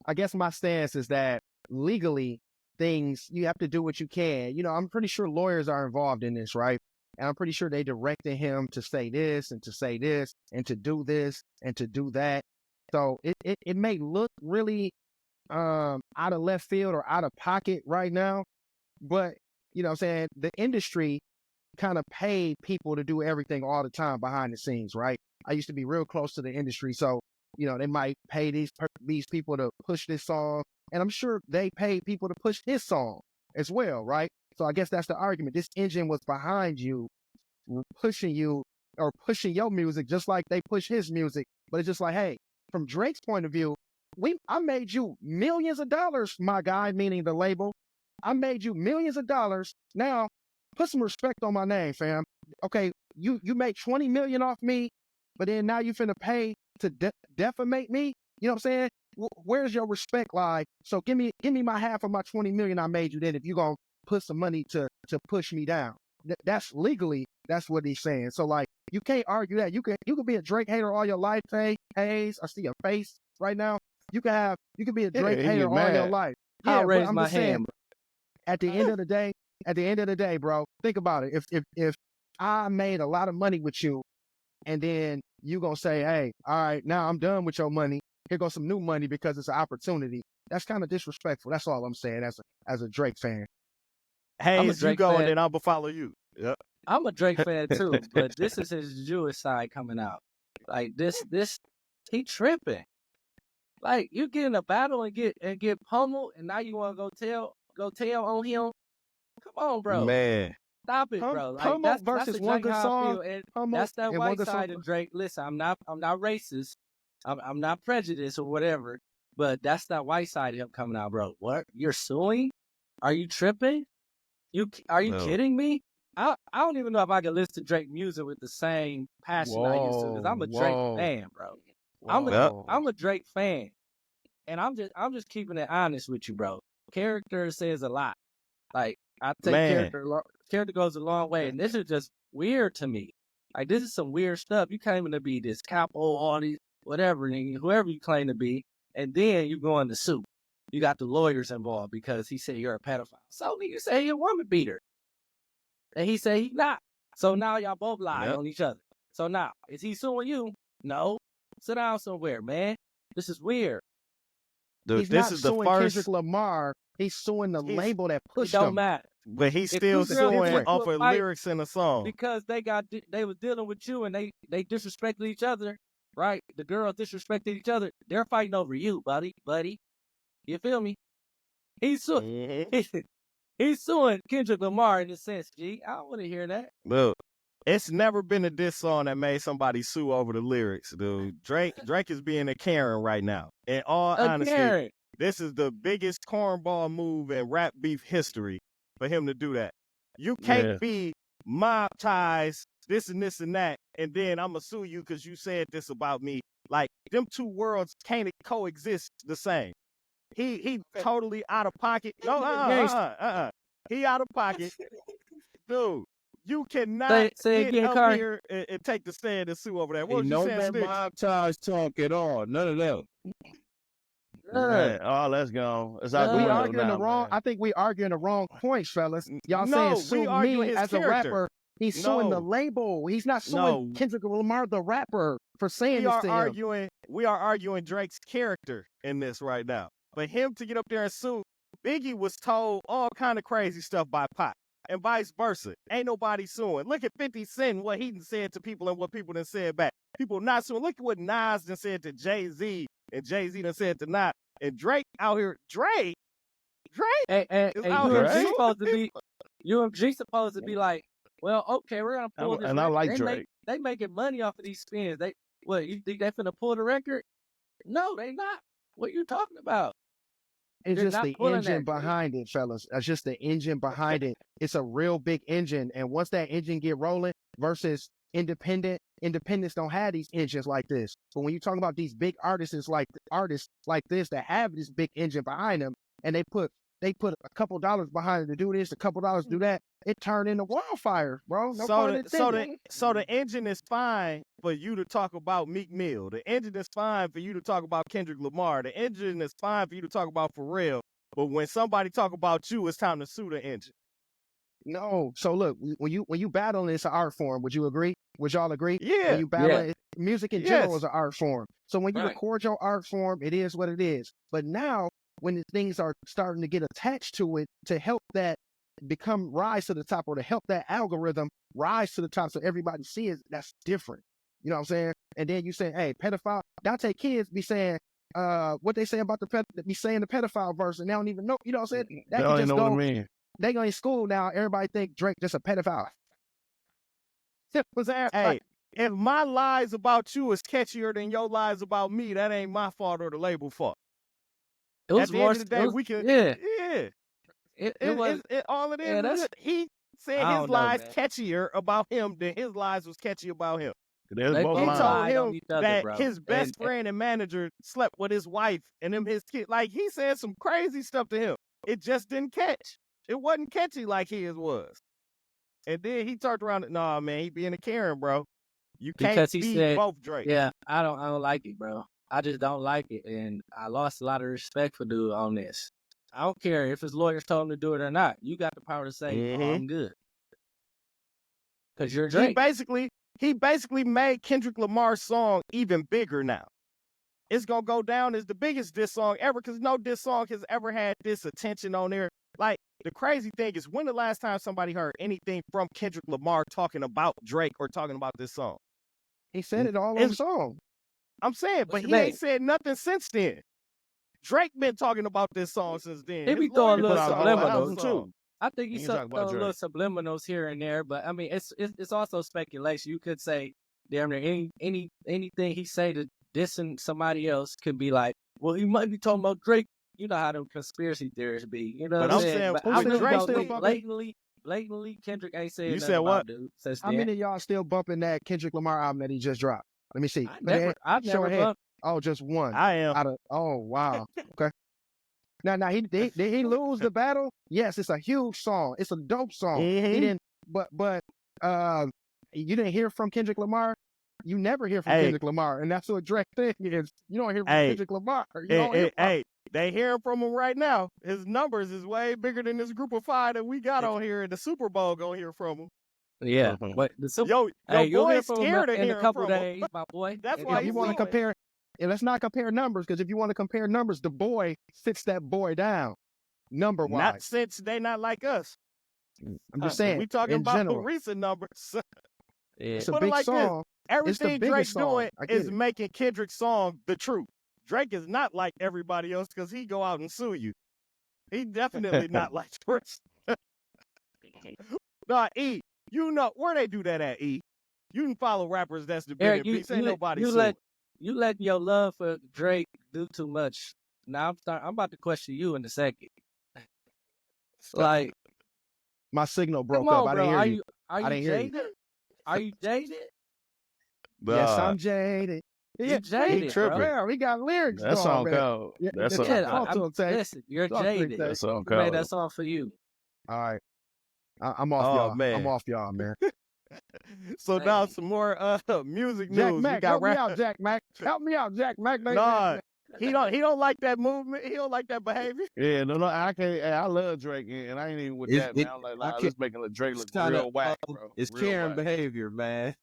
I guess my stance is that legally you have to do what you can. I'm pretty sure lawyers are involved in this, right? And I'm pretty sure they directed him to say this and to say this and to do this and to do that. So it may look really out of left field or out of pocket right now, but what I'm saying, the industry kind of paid people to do everything all the time behind the scenes, right? I used to be real close to the industry, so they might pay these people to push this song, and I'm sure they paid people to push his song as well, right? So I guess that's the argument. This engine was behind you, pushing you or pushing your music just like they push his music. But it's just like, hey, from Drake's point of view, I made you millions of dollars, my guy, meaning the label. I made you millions of dollars. Now, put some respect on my name, fam. Okay, you made 20 million off me, but then now you finna pay to defamate me. You know what I'm saying? Where's your respect lie? So give me my half of my 20 million I made you then if you're gonna put some money to push me down. That's legally, that's what he's saying. So like, you can't argue that. You could be a Drake hater all your life, Hayes. I see your face right now. You can be a Drake hater all your life. Yeah, I'll raise I'm my just saying, hand. at the end of the day, bro, think about it. If I made a lot of money with you, and then you gonna say, hey, all right, now I'm done with your money. Here goes some new money because it's an opportunity. That's kind of disrespectful. That's all I'm saying as a Drake fan. Hayes, you go, and then I'll follow you. Yep. I'm a Drake fan too, but this is his Jewish side coming out. Like this, he tripping. Like you get in a battle and get pummeled, and now you want to go tell on him. Come on, bro. Man, stop it, bro. Like, Pummel versus one good song. That's that white side of Drake. Listen, I'm not racist. I'm not prejudiced or whatever. But that's that white side of him coming out, bro. What? You're suing? Are you tripping? Are you kidding me? I don't even know if I can listen to Drake music with the same passion I used to, because I'm a Drake fan, bro. I'm a Drake fan, and I'm just keeping it honest with you, bro. Character says a lot. Like, I take character goes a long way, and this is just weird to me. Like, this is some weird stuff. You claiming to be this capo, all these whatever, and whoever you claim to be, and then you go in the suit. You got the lawyers involved because he said you're a pedophile. So you say you're a woman beater. And he said he's not. So now y'all both lie on each other. So now, is he suing you? No. Sit down somewhere, man. This is weird. Dude, he's not suing Kendrick Lamar. He's suing the label that pushed him. It don't matter. But he's still suing off of lyrics in a song. Because they was dealing with you and they disrespected each other, right? The girls disrespected each other. They're fighting over you, buddy. You feel me? He's suing. He's suing Kendrick Lamar in a sense, G. I don't want to hear that. Look, it's never been a diss song that made somebody sue over the lyrics, dude. Drake is being a Karen right now. In all honesty, this is the biggest cornball move in rap beef history for him to do that. You can't be mob ties, this and that, and then I'm going to sue you because you said this about me. Like, them two worlds can't coexist the same. He totally out of pocket. No, he out of pocket. Dude, you cannot get up here and take the stand and sue over that. What was you saying, Sticks? Mob ties talk at all. None of them. Let's go. We arguing the wrong. I think we arguing the wrong points, fellas. Y'all saying sue me as a rapper. He's suing the label. He's not suing Kendrick Lamar, the rapper, for saying this to him. We are arguing Drake's character in this right now. For him to get up there and sue, Biggie was told all kind of crazy stuff by Pac, and vice versa. Ain't nobody suing. Look at 50 Cent, what he done said to people and what people done said back. People not suing. Look at what Nas done said to Jay-Z, and Jay-Z done said to Nas. And Drake out here, Drake and UMG supposed to be, well, okay, we're gonna pull this. And I like Drake. They making money off of these spins. You think they finna pull the record? No, they not. What you talking about? It's You're just not the pulling engine that great. behind it, fellas. It's just the engine behind it. It's a real big engine. And once that engine get rolling versus independents don't have these engines like this. But when you talk about these big artists like this that have this big engine behind them, and they put a couple dollars behind it to do this, a couple dollars to do that, it turned into wildfire, bro. No pun intended. So the engine is fine for you to talk about Meek Mill. The engine is fine for you to talk about Kendrick Lamar. The engine is fine for you to talk about Pharrell. But when somebody talk about you, it's time to sue the engine. No. So look, when you battle, it's an art form. Would you agree? Would y'all agree? Yeah. When you battle, music in general is an art form. So when you Right. record your art form, it is what it is. But now, when the things are starting to get attached to it to help that rise to the top, or to help that algorithm rise to the top so everybody sees, that's different. You know what I'm saying? And then you say, hey, pedophile. Dante kids be saying, what they say about the pedophile verse, and they don't even know. You know what I'm saying? They don't even know what it means. They go in school now. Everybody think Drake just a pedophile. Hey, if my lies about you is catchier than your lies about me, that ain't my fault or the label fault. It was At the more. end of the day, we can. Yeah. Yeah. It was. All it is. Yeah, that's. He said I his don't know, lies man. catchier about him than his lies was catchy about him. They was They both He both lying. told lied on him each other, that bro. his best friend and manager slept with his wife and them his kid. Like, he said some crazy stuff to him. It just didn't catch. It wasn't catchy like his was. And then he turned around and, nah, man, he being a Karen, bro. You can't Because he be said, both Drake. yeah, I don't like it, bro. I just don't like it, and I lost a lot of respect for dude on this. I don't care if his lawyers told him to do it or not. You got the power to say, "Oh, I'm good," because you're Drake. He basically made Kendrick Lamar's song even bigger now. It's gonna go down as the biggest diss song ever, because no diss song has ever had this attention on there. Like, the crazy thing is, when the last time somebody heard anything from Kendrick Lamar talking about Drake or talking about this song? He said it all on the song. I'm saying, but he ain't said nothing since then. Drake been talking about this song since then. He be His throwing lawyer little put out a whole album subliminals too. I think he's talking about little subliminals here and there, but I mean, it's also speculation. You could say, damn near anything he say to dissing somebody else could be like, well, he might be talking about Drake. You know how them conspiracy theories be. You know But what I'm saying, But I really Drake don't still think blatantly, Kendrick ain't saying You nothing said about what? dude. Since How then. many of y'all still bumping that Kendrick Lamar album that he just dropped? Let me see. I've never bumped. Oh, just one. I am. Oh, wow. Okay. Now, did he lose the battle? Yes, it's a huge song. It's a dope song. Mhm. He didn't, but you didn't hear from Kendrick Lamar. You never hear from Kendrick Lamar, and that's what Drake thing is. You don't hear from Kendrick Lamar. They hearing from him right now. His numbers is way bigger than this group of 5 that we got on here. And the Super Bowl gonna hear from him. Yeah, but the Super Yo, you'll hear boy's from him scared of in a hearing couple from him. days, my boy. That's why If you want to compare, let's not compare numbers, because if you want to compare numbers, the boy sits that boy down, number wise. Not since they not like us. I'm just saying. We talking in about general. recent numbers. It's a Put it big like song. this. Everything Drake's doing is it. making Kendrick's song the truth. Drake is not like everybody else because he go out and sue you. He definitely not like Chris. Nah, E, you know where they do that at, E. You can follow rappers that's the big beats. Ain't nobody suing. You let your love for Drake do too much. Now I'm about to question you in a second. Like, my signal broke come on, up. I bro. didn't hear you. Are you jaded? Are you jaded? Yes, I'm jaded. You jaded, bro. We got lyrics. That song cold. That song cold. Listen, you're jaded. That song cold. Made that song for you. All right. I'm off y'all. Man. I'm off y'all, man. So now some more music Jack news. Mack, help me out, Jack Mack. Help me out, Jack Mack. Nah, he don't like that movement. He don't like that behavior. Yeah, no, I can't. I love Drake, and I ain't even with that. Man. I'm like, nah, let's make Drake look real whack, bro. It's Karen behavior, man.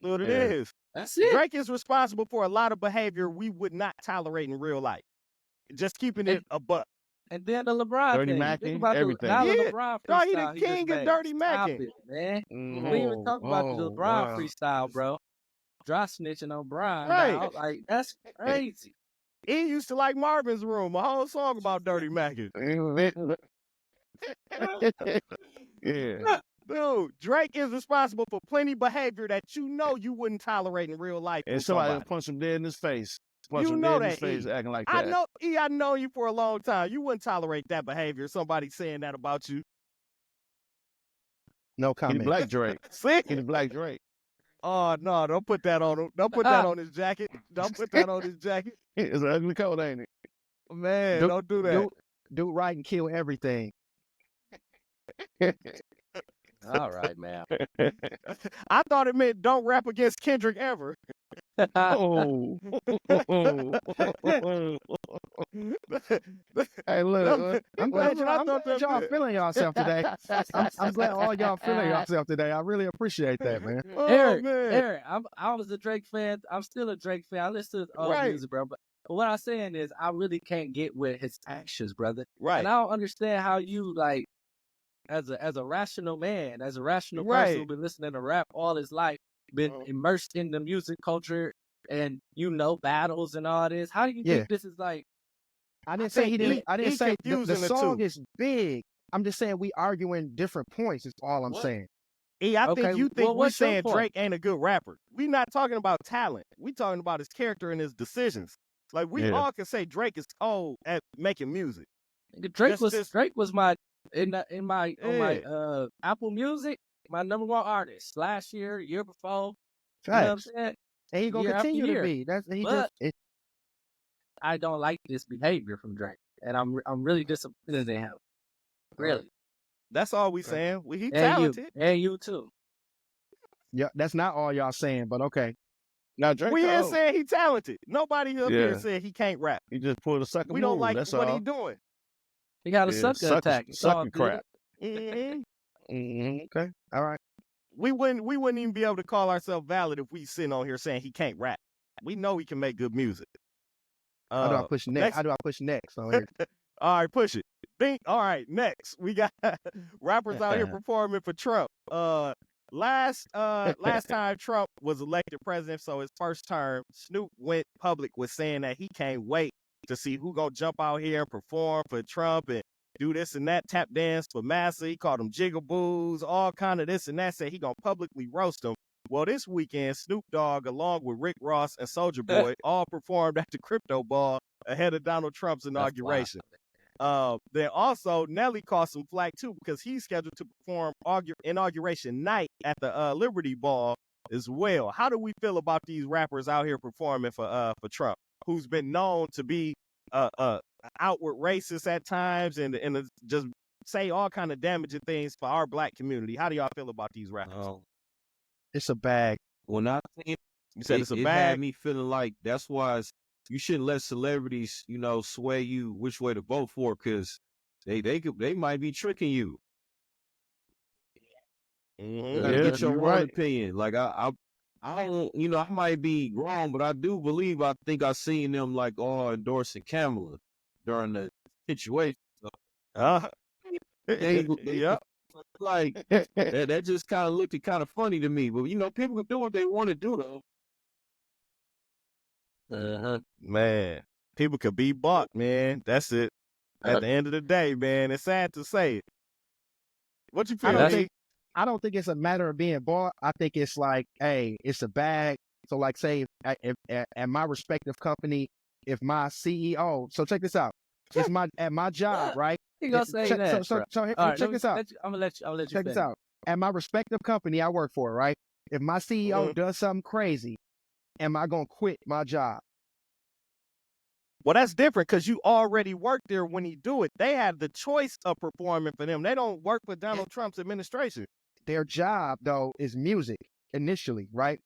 What it is. That's it. Drake is responsible for a lot of behavior we would not tolerate in real life. Just keeping it a buck. And then the LeBron Dirty thing. Macking, everything. LeBron freestyle, he the king of Dirty Macking. Man. We even talk about the LeBron freestyle, bro. Dry snitching on Brian. Right. Like, that's crazy. He used to like Marvin's Room, a whole song about Dirty Macking. Yeah. Dude, Drake is responsible for plenty behavior that you know you wouldn't tolerate in real life. And somebody punched him dead in his face. bunch You of know business that, E. face acting like I that. know, E. I know you for a long time. You wouldn't tolerate that behavior. Somebody saying that about you. No He the comment. Black Drake. See? He the Black Drake. Oh no! Don't put that on him. Don't put that on his jacket. Don't put that on his jacket. It's an ugly coat, ain't it? Man, don't do that. Do right and kill everything. All right, man. I thought it meant don't rap against Kendrick ever. Oh. Hey, look. I'm glad y'all feeling yourself today. I'm glad all y'all feeling yourself today. I really appreciate that, man. Oh, Eric, man. Eric, I was a Drake fan. I'm still a Drake fan. I listen to all music, bro. But what I'm saying is, I really can't get with his actions, brother. Right. And I don't understand how you like, as a rational man, as a rational person who's been listening to rap all his life, been immersed in the music culture, and battles and all this. How do you think this is like? I didn't say he didn't. I didn't say the song is big. I'm just saying we arguing different points. Is all I'm saying. E, I think you think we're saying point? Drake ain't a good rapper. We not talking about talent. We talking about his character and his decisions. Like we all can say Drake is cold at making music. Drake was my on my Apple Music, my #1 artist last year, year before. You know what I'm saying? And he gonna continue to be. I don't like this behavior from Drake, and I'm really disappointed in him. Really. That's all we saying. He talented. And you too. Yeah, that's not all y'all saying, but okay. Now Drake, we ain't saying he talented. Nobody up here said he can't rap. He just pulled a sucker. We don't move, like that's what all. he doing. He got a sucker attack. Sucker crap. Mm-hmm. Okay. All right. We wouldn't even be able to call ourselves valid if we sitting on here saying he can't rap. We know he can make good music. How do I push next? How do I push next on here? All right, push it. All right, next we got rappers out here performing for Trump. Last time Trump was elected president, so his first term, Snoop went public with saying that he can't wait to see who gonna jump out here and perform for Trump and do this and that, tap dance for Massa. He called them jigaboos, all kind of this and that. Said he gonna publicly roast them. Well, this weekend, Snoop Dogg, along with Rick Ross and Soulja Boy, all performed at the Crypto Ball ahead of Donald Trump's inauguration. Then also, Nelly caught some flack too because he's scheduled to perform inauguration night at the Liberty Ball as well. How do we feel about these rappers out here performing for Trump, who's been known to be outward racist at times and just say all kind of damaging things for our black community? How do y'all feel about these rappers? It's a bag. When I think you said it's a bag, had me feeling like that's why you shouldn't let celebrities, sway you which way to vote for, because they might be tricking you. Mm-hmm. You gotta get your own opinion. Like I don't, I might be wrong, but I do believe I think I seen them like all endorsing Kamala during the situation. So, yeah. Like that just kind of looked kind of funny to me, but people can do what they want to do though. Man, people could be bought, man. That's it. At the end of the day, man, it's sad to say it. What you feel? I don't think it's a matter of being bought. I think it's like, hey, it's a bag. So like, say, at my respective company, if my CEO, so check this out. It's at my job, right? You gonna say that? So check this out. I'm gonna let you check this out. At my respective company I work for, right? If my CEO does something crazy, am I gonna quit my job? Well, that's different because you already worked there when he do it. They have the choice of performing for them. They don't work for Donald Trump's administration. Their job though is music initially, right?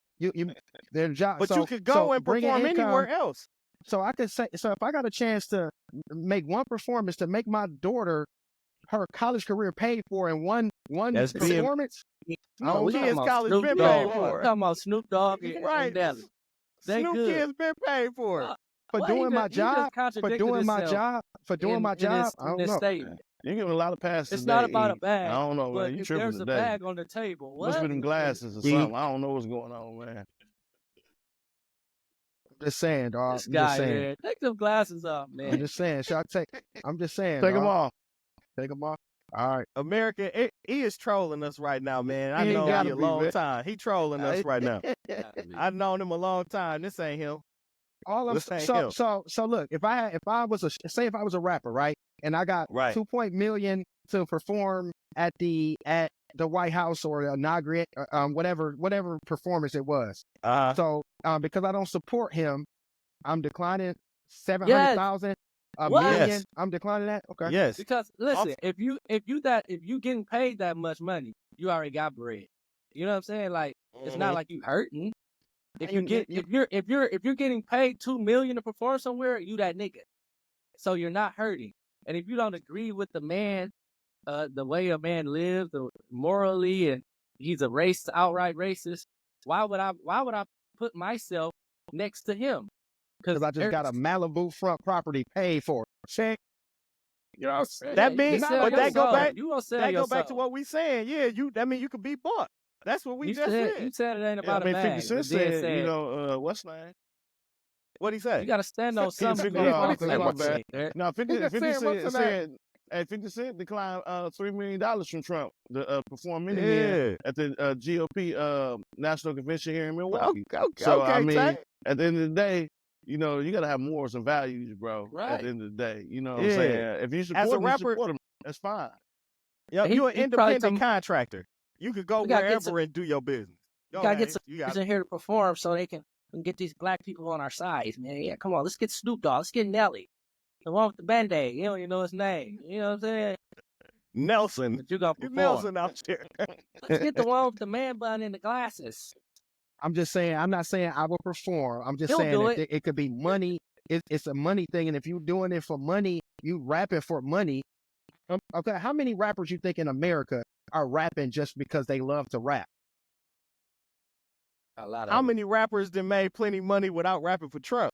Their job. But you could go and perform anywhere else. So I could say, so if I got a chance to make one performance to make my daughter her college career paid for in one performance, Snoop Kids college been paid for. Talking about Snoop Dogg and Nelly. Snoop Kids been paid for it. For doing my job, I don't know. You're giving a lot of passes. It's not about a bag. I don't know, but man. You if tripping there's today. a bag on the table, what? Must be them glasses or something. I don't know what's going on, man. I'm just saying, dog. This guy, man. Take them glasses off, man. I'm just saying. I'm just saying. Take them off. Take them off. All right. America, he is trolling us right now, man. I know him a long time. He trolling us right now. I've known him a long time. This ain't him. All I'm This ain't so him. so look, if I was a rapper, right, and I got Right. 2 million to perform at the White House or the inaugurate, whatever performance it was. So because I don't support him, I'm declining 700,000, a What? million. Yes. I'm declining that. Okay. Yes. Because listen, if you getting paid that much money, you already got bread. You know what I'm saying? Like it's not like you hurting. If you're getting paid 2 million to perform somewhere, you that nigga. So you're not hurting. And if you don't agree with the man, the way a man lives, morally, and he's a outright racist, why would I put myself next to him? Because I just got a Malibu front property paid for. Check. You know what I'm saying? That means, but that go back. You gonna sell That your go back to soul. what we saying. Yeah, that mean you could be bought. That's what we just said. You said it ain't about I mean, a 50 bag. Cent But then said, you know, what's name? What'd he say? you gotta stand on something. No, before my you bad. say No, 50 Nigga Cent said, what's said, hey, 50 Cent declined $3 million from Trump to perform in Yeah. here at the GOP National Convention here in Milwaukee. Okay, So, I mean, Tank. at the end of the day, you know, you got to have morals and values, bro, Right. at the end of the day. You know what Yeah. I'm saying? If you As a support him, rapper- you support him. That's fine. Yep, He- you an he probably independent contractor. You could go We gotta get wherever some- and do your business. You gotta get some you got in here to perform so they can get these black people on our side, man. Yeah, come on, let's get Snoop Dogg, let's get Nelly. The one with the Band-Aid, you don't even know his name. You know what I'm saying? Nelson. But you gonna You perform. Nelson out there. Let's get the one with the man bun and the glasses. I'm just saying, I'm not saying I will perform. I'm just He'll saying do that it could be money. It's a money thing. And if you're doing it for money, you rapping for money. Okay, how many rappers you think in America are rapping just because they love to rap? A lot of How them. many rappers that made plenty money without rapping for Trump?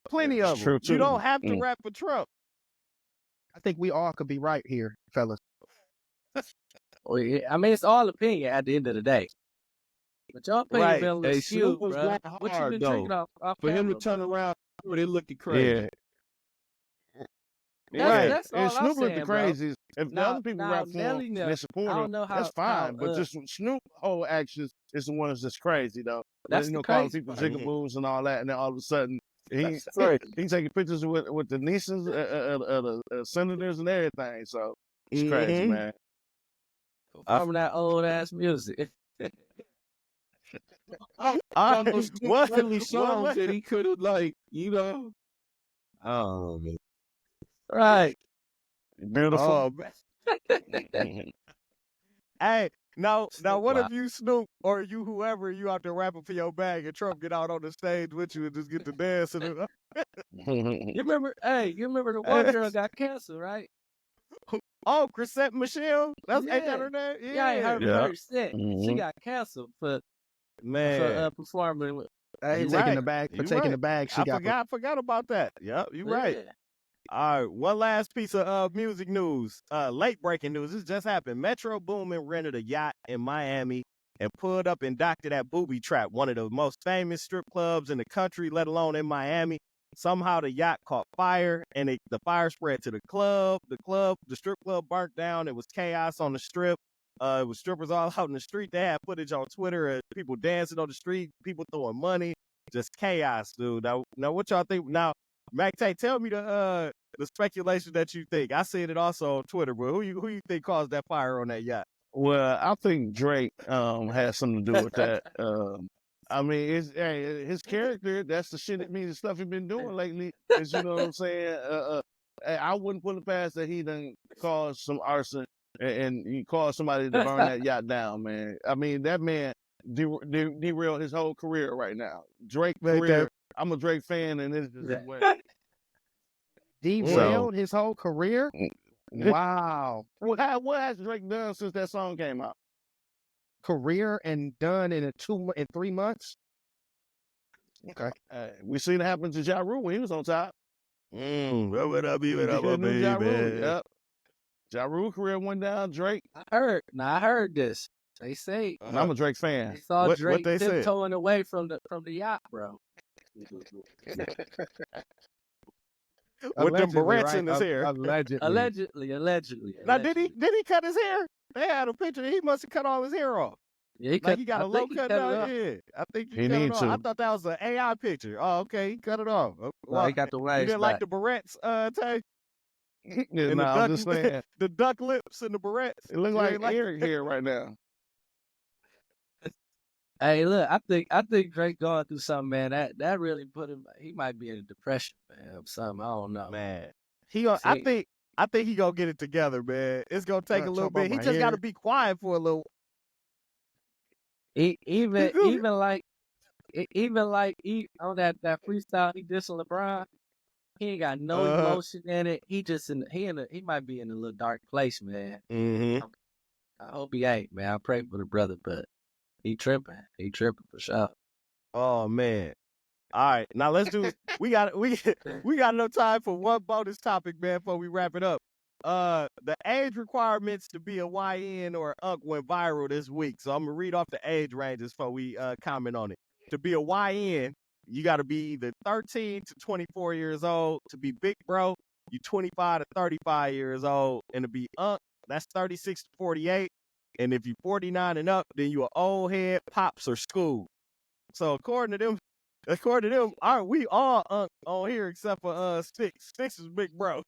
Plenty of That's them. true, You too. don't have to rap for Trump. I think we all could be right here, fellas. Well, yeah, I mean, it's all opinion at the end of the day. But your opinion Right. been a little Hey, skewed, Snoop was bro. going What you hard, been though. drinking off For him to camera, turn bro? around, they looking crazy. Yeah. That's all And I'm Snoop looked the saying, bro. craziest. If the Now- other people now rap for Nelly him now, and they support I him, don't know that's fine. But just Snoop whole actions is the one that's crazy, though. That's You the know, calling crazy people part. jigaboos and all that, and then all of a sudden That's crazy. he's taking pictures with the nieces, the senators, and everything. So it's crazy, man. From that old ass music. On those Snoop What? friendly songs What? that he could have, like, you know. Oh, man. Right. Beautiful. Oh, man. Hey, now what if you Snoop or you whoever you out there rapping for your bag and Trump get out on the stage with you and just get to dance and You remember the one girl got canceled, right? oh, Chrisette Michelle? Ain't that Yeah. her name? Yeah, I ain't heard Yeah. her sick. She Mhm. got canceled for Man, performing with Taking right. the bag, You taking right. the bag. She I forgot about that. Yep, you right. Yeah. All right, one last piece of music news. Late breaking news. This just happened. Metro Boomin rented a yacht in Miami and pulled up and docked at that Booby Trap, one of the most famous strip clubs in the country, let alone in Miami. Somehow the yacht caught fire and the fire spread to the club. The strip club burnt down. It was chaos on the strip. It was strippers all out in the street. They had footage on Twitter of people dancing on the street, people throwing money. Just chaos, dude. Now what y'all think? Now, Mac Tay, tell me the speculation that you think. I seen it also on Twitter, bro. Who you think caused that fire on that yacht? Well, I think Drake has something to do with that. I mean, his character. That's the shit. It means the stuff he's been doing lately. Is, you know what I'm saying? I wouldn't put it past that he done caused some arson and he caused somebody to burn that yacht down, man. I mean, that man derailed his whole career right now. Drake career. I'm a Drake fan, and it's just way. derailed his whole career. Wow. What has Drake done since that song came out? Career and done in 3 months. Okay. We seen it happen to Ja Rule when he was on top. What up, baby? Ja Rule, yep. Ja Rule career went down. Drake. I heard this. They say And I'm a Drake fan. they saw What Drake they said? tiptoeing away from the yacht, bro. With them Allegedly, barrettes right? in his hair. Allegedly. Now, did he cut his hair? They had a picture. He must have cut all his hair off. Yeah, like he got a low cut down. Yeah, I think he cut it off. I thought that was an AI picture. Oh, okay, he cut it off. Well, he got the waves. You didn't like the barrettes, Tay? Yeah, no, I'm just saying. The duck lips and the barrettes. It looks like Eric here right now. Hey, look, I think Drake going through something, man. That really put him. He might be in a depression, man, or something. I don't know, man. I think he gonna get it together, man. It's gonna take a little bit. He just got to be quiet for a little. Even like on that freestyle he did on LeBron, he ain't got no emotion in it. He just he might be in a little dark place, man. Mm-hmm. I hope he ain't, man. I pray for the brother, but he tripping for sure. Oh man. All right, now let's do. We got no time for one bonus topic, man. Before we wrap it up, the age requirements to be a YN or UNC went viral this week, so I'm gonna read off the age ranges before we comment on it. To be a YN, you got to be either 13 to 24 years old. To be big bro, you 25 to 35 years old, and to be UNC, that's 36 to 48. And if you're 49 and up, then you an old head, pops, or school. So according to them, aren't we all UNC on here except for Sticks? Sticks is big bro.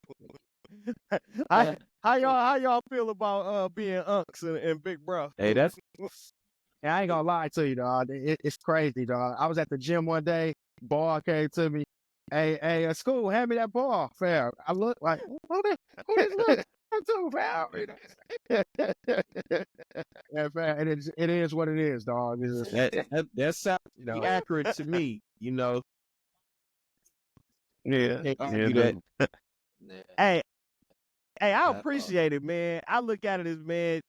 How y'all feel about being UNCs and big bro? Hey, that's. Yeah, I ain't gonna lie to you, dog. It's crazy, dog. I was at the gym one day. Ball came to me. Hey, school, hand me that ball, fam. I look like, who this look? I'm too, fam. Yeah, fam. It is what it is, dog. That sounds accurate to me. Yeah. Hey, I appreciate it, man. I look at it as, man,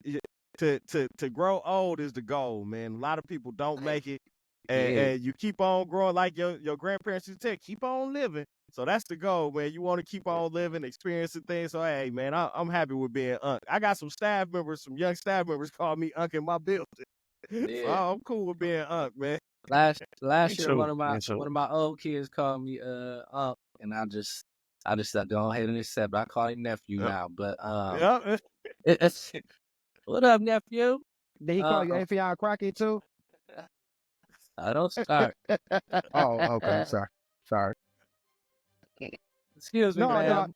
to grow old is the goal, man. A lot of people don't make it, and you keep on growing like your grandparents used to say, keep on living. So that's the goal, man. You want to keep on living, experiencing things. So, hey, man, I'm happy with being UNC. I got some young staff members call me UNC in my building. Yeah. So I'm cool with being UNC, man. Last year, one of my old kids called me UNC, and I just go ahead and accept. I call him nephew now, but what up, nephew? Did he call you Afion Crockett too? I don't start. Oh, okay. Sorry. Excuse me, man.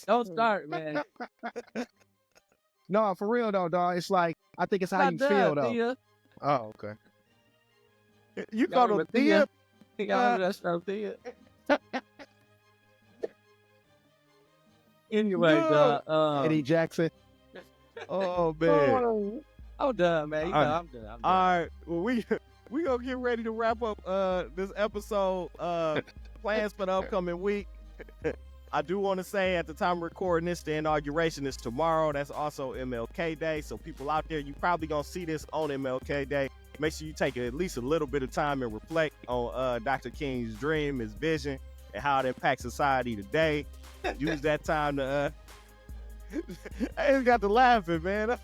Don't start, man. No, for real though, dog. It's like, I think it's how you feel though. Thea. Oh, okay. You call him Thea? That's from Thea. Anyway, Eddie Jackson. Oh man. I'm done, man. I'm done. All right. Well, we gonna get ready to wrap up this episode. Plans for the upcoming week. I do want to say, at the time of recording this, the inauguration is tomorrow. That's also MLK Day. So people out there, you probably gonna see this on MLK Day. Make sure you take at least a little bit of time and reflect on Dr. King's dream, his vision, and how it impacts society today. Use that time to I just got to laughing, man.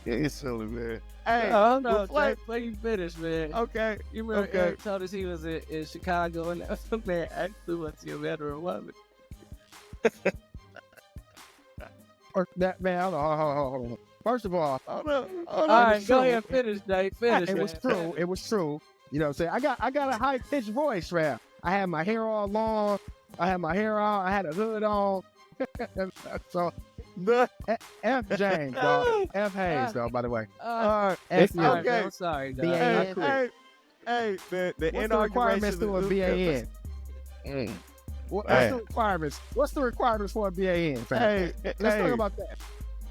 It's silly, man. Hey, no, let you finish, man. Okay. You remember Eric told us he was in Chicago, and that man asked him, was he a man or a woman? That man, hold on. First of all, hold on. All right, go ahead, finish, Dave. Finish. It was true. It was true. You know what I'm saying? I got a high pitched voice, man. I had my hair all long. I had my hair on. I had a hood on. So F James, dog. F Hayes, though, by the way. F you. Okay. I'm sorry, dog. Hey, the what's the requirements to a BAN? What's the requirements? What's the requirements for a BAN, fam? Hey, let's talk about that.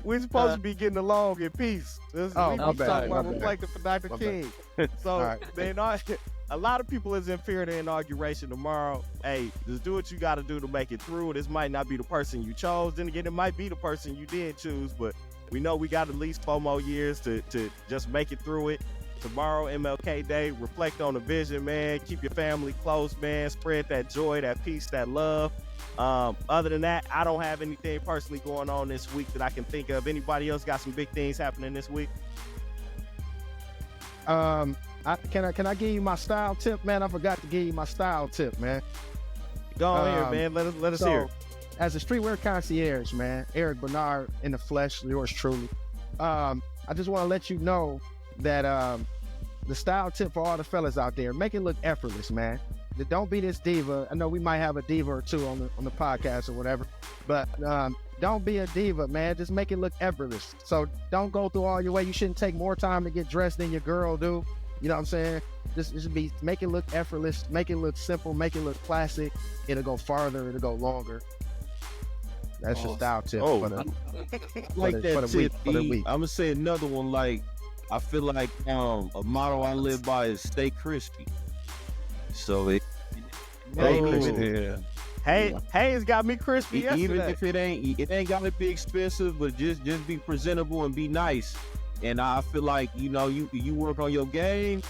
We're supposed to be getting along in peace. I'm talking about reflecting for Dr. King. So a lot of people is in fear of the inauguration tomorrow. Hey, just do what you got to do to make it through. This might not be the person you chose. Then again, it might be the person you did choose. But we know we got at least 4 more years to just make it through it. Tomorrow, MLK Day, reflect on the vision, man. Keep your family close, man. Spread that joy, that peace, that love. Other than that, I don't have anything personally going on this week that I can think of. Anybody else got some big things happening this week? Can I give you my style tip, man? I forgot to give you my style tip, man. Go on here, man. Let us hear. As a streetwear concierge, man, Eric Bernard in the flesh, yours truly. I I just want to let you know that the style tip for all the fellas out there, make it look effortless, man. Don't be this diva. I know we might have a diva or two on the podcast or whatever, but don't be a diva, man. Just make it look effortless. So don't go through all your way. You shouldn't take more time to get dressed than your girl do. You know what I'm saying? Just make it look effortless, make it look simple, make it look classic. It'll go farther, it'll go longer. That's your style tip for the week. I'm gonna say another one. Like, I feel like a motto I live by is stay crispy. So Hayes got me crispy yesterday. Even if it ain't gotta be expensive, but just be presentable and be nice. And I feel like, you know, you work on your game,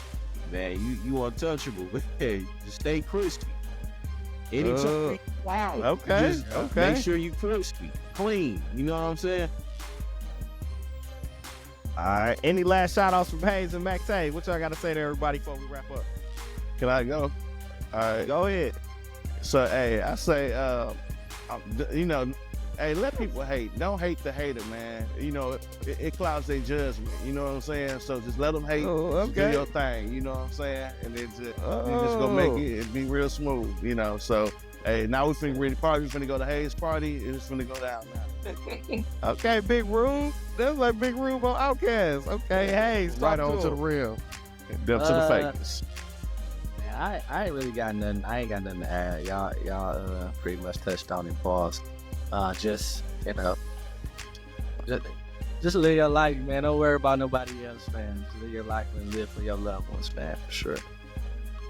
man, you untouchable. Hey, just stay crispy. Anytime, okay. Make sure you crispy, clean. You know what I'm saying? All right. Any last shout outs from Hayes and Max Tay? What y'all got to say to everybody before we wrap up? Can I go? All right. Go ahead. So, hey, I say, you know, hey, let people hate. Don't hate the hater, man. You know, it clouds their judgment. You know what I'm saying? So just let them hate. Do your thing. You know what I'm saying? And then you just gonna make it be real smooth. You know. So, hey, now we finna go to Hayes' party. It's finna go down now. Okay, big room. That's like big room on Outcast. Okay, Hayes, right on to the real. Them to the fakes. I ain't really got nothing. I ain't got nothing to add. Y'all pretty much touched on it. Pause. Just, you know, just live your life, man. Don't worry about nobody else, man. Just live your life and live for your loved ones, man, for sure.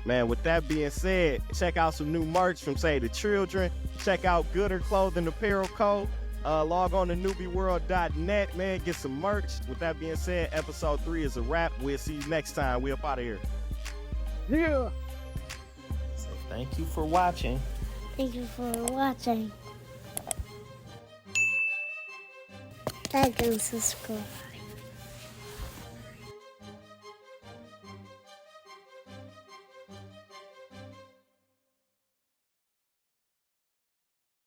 Man, with that being said, check out some new merch from Save the Children. Check out Gooder Clothing Apparel Co. Log on to newbieworld.net, man. Get some merch. With that being said, episode 3 is a wrap. We'll see you next time. We up out of here. Yeah. So thank you for watching. Thank you for watching. Like and subscribe.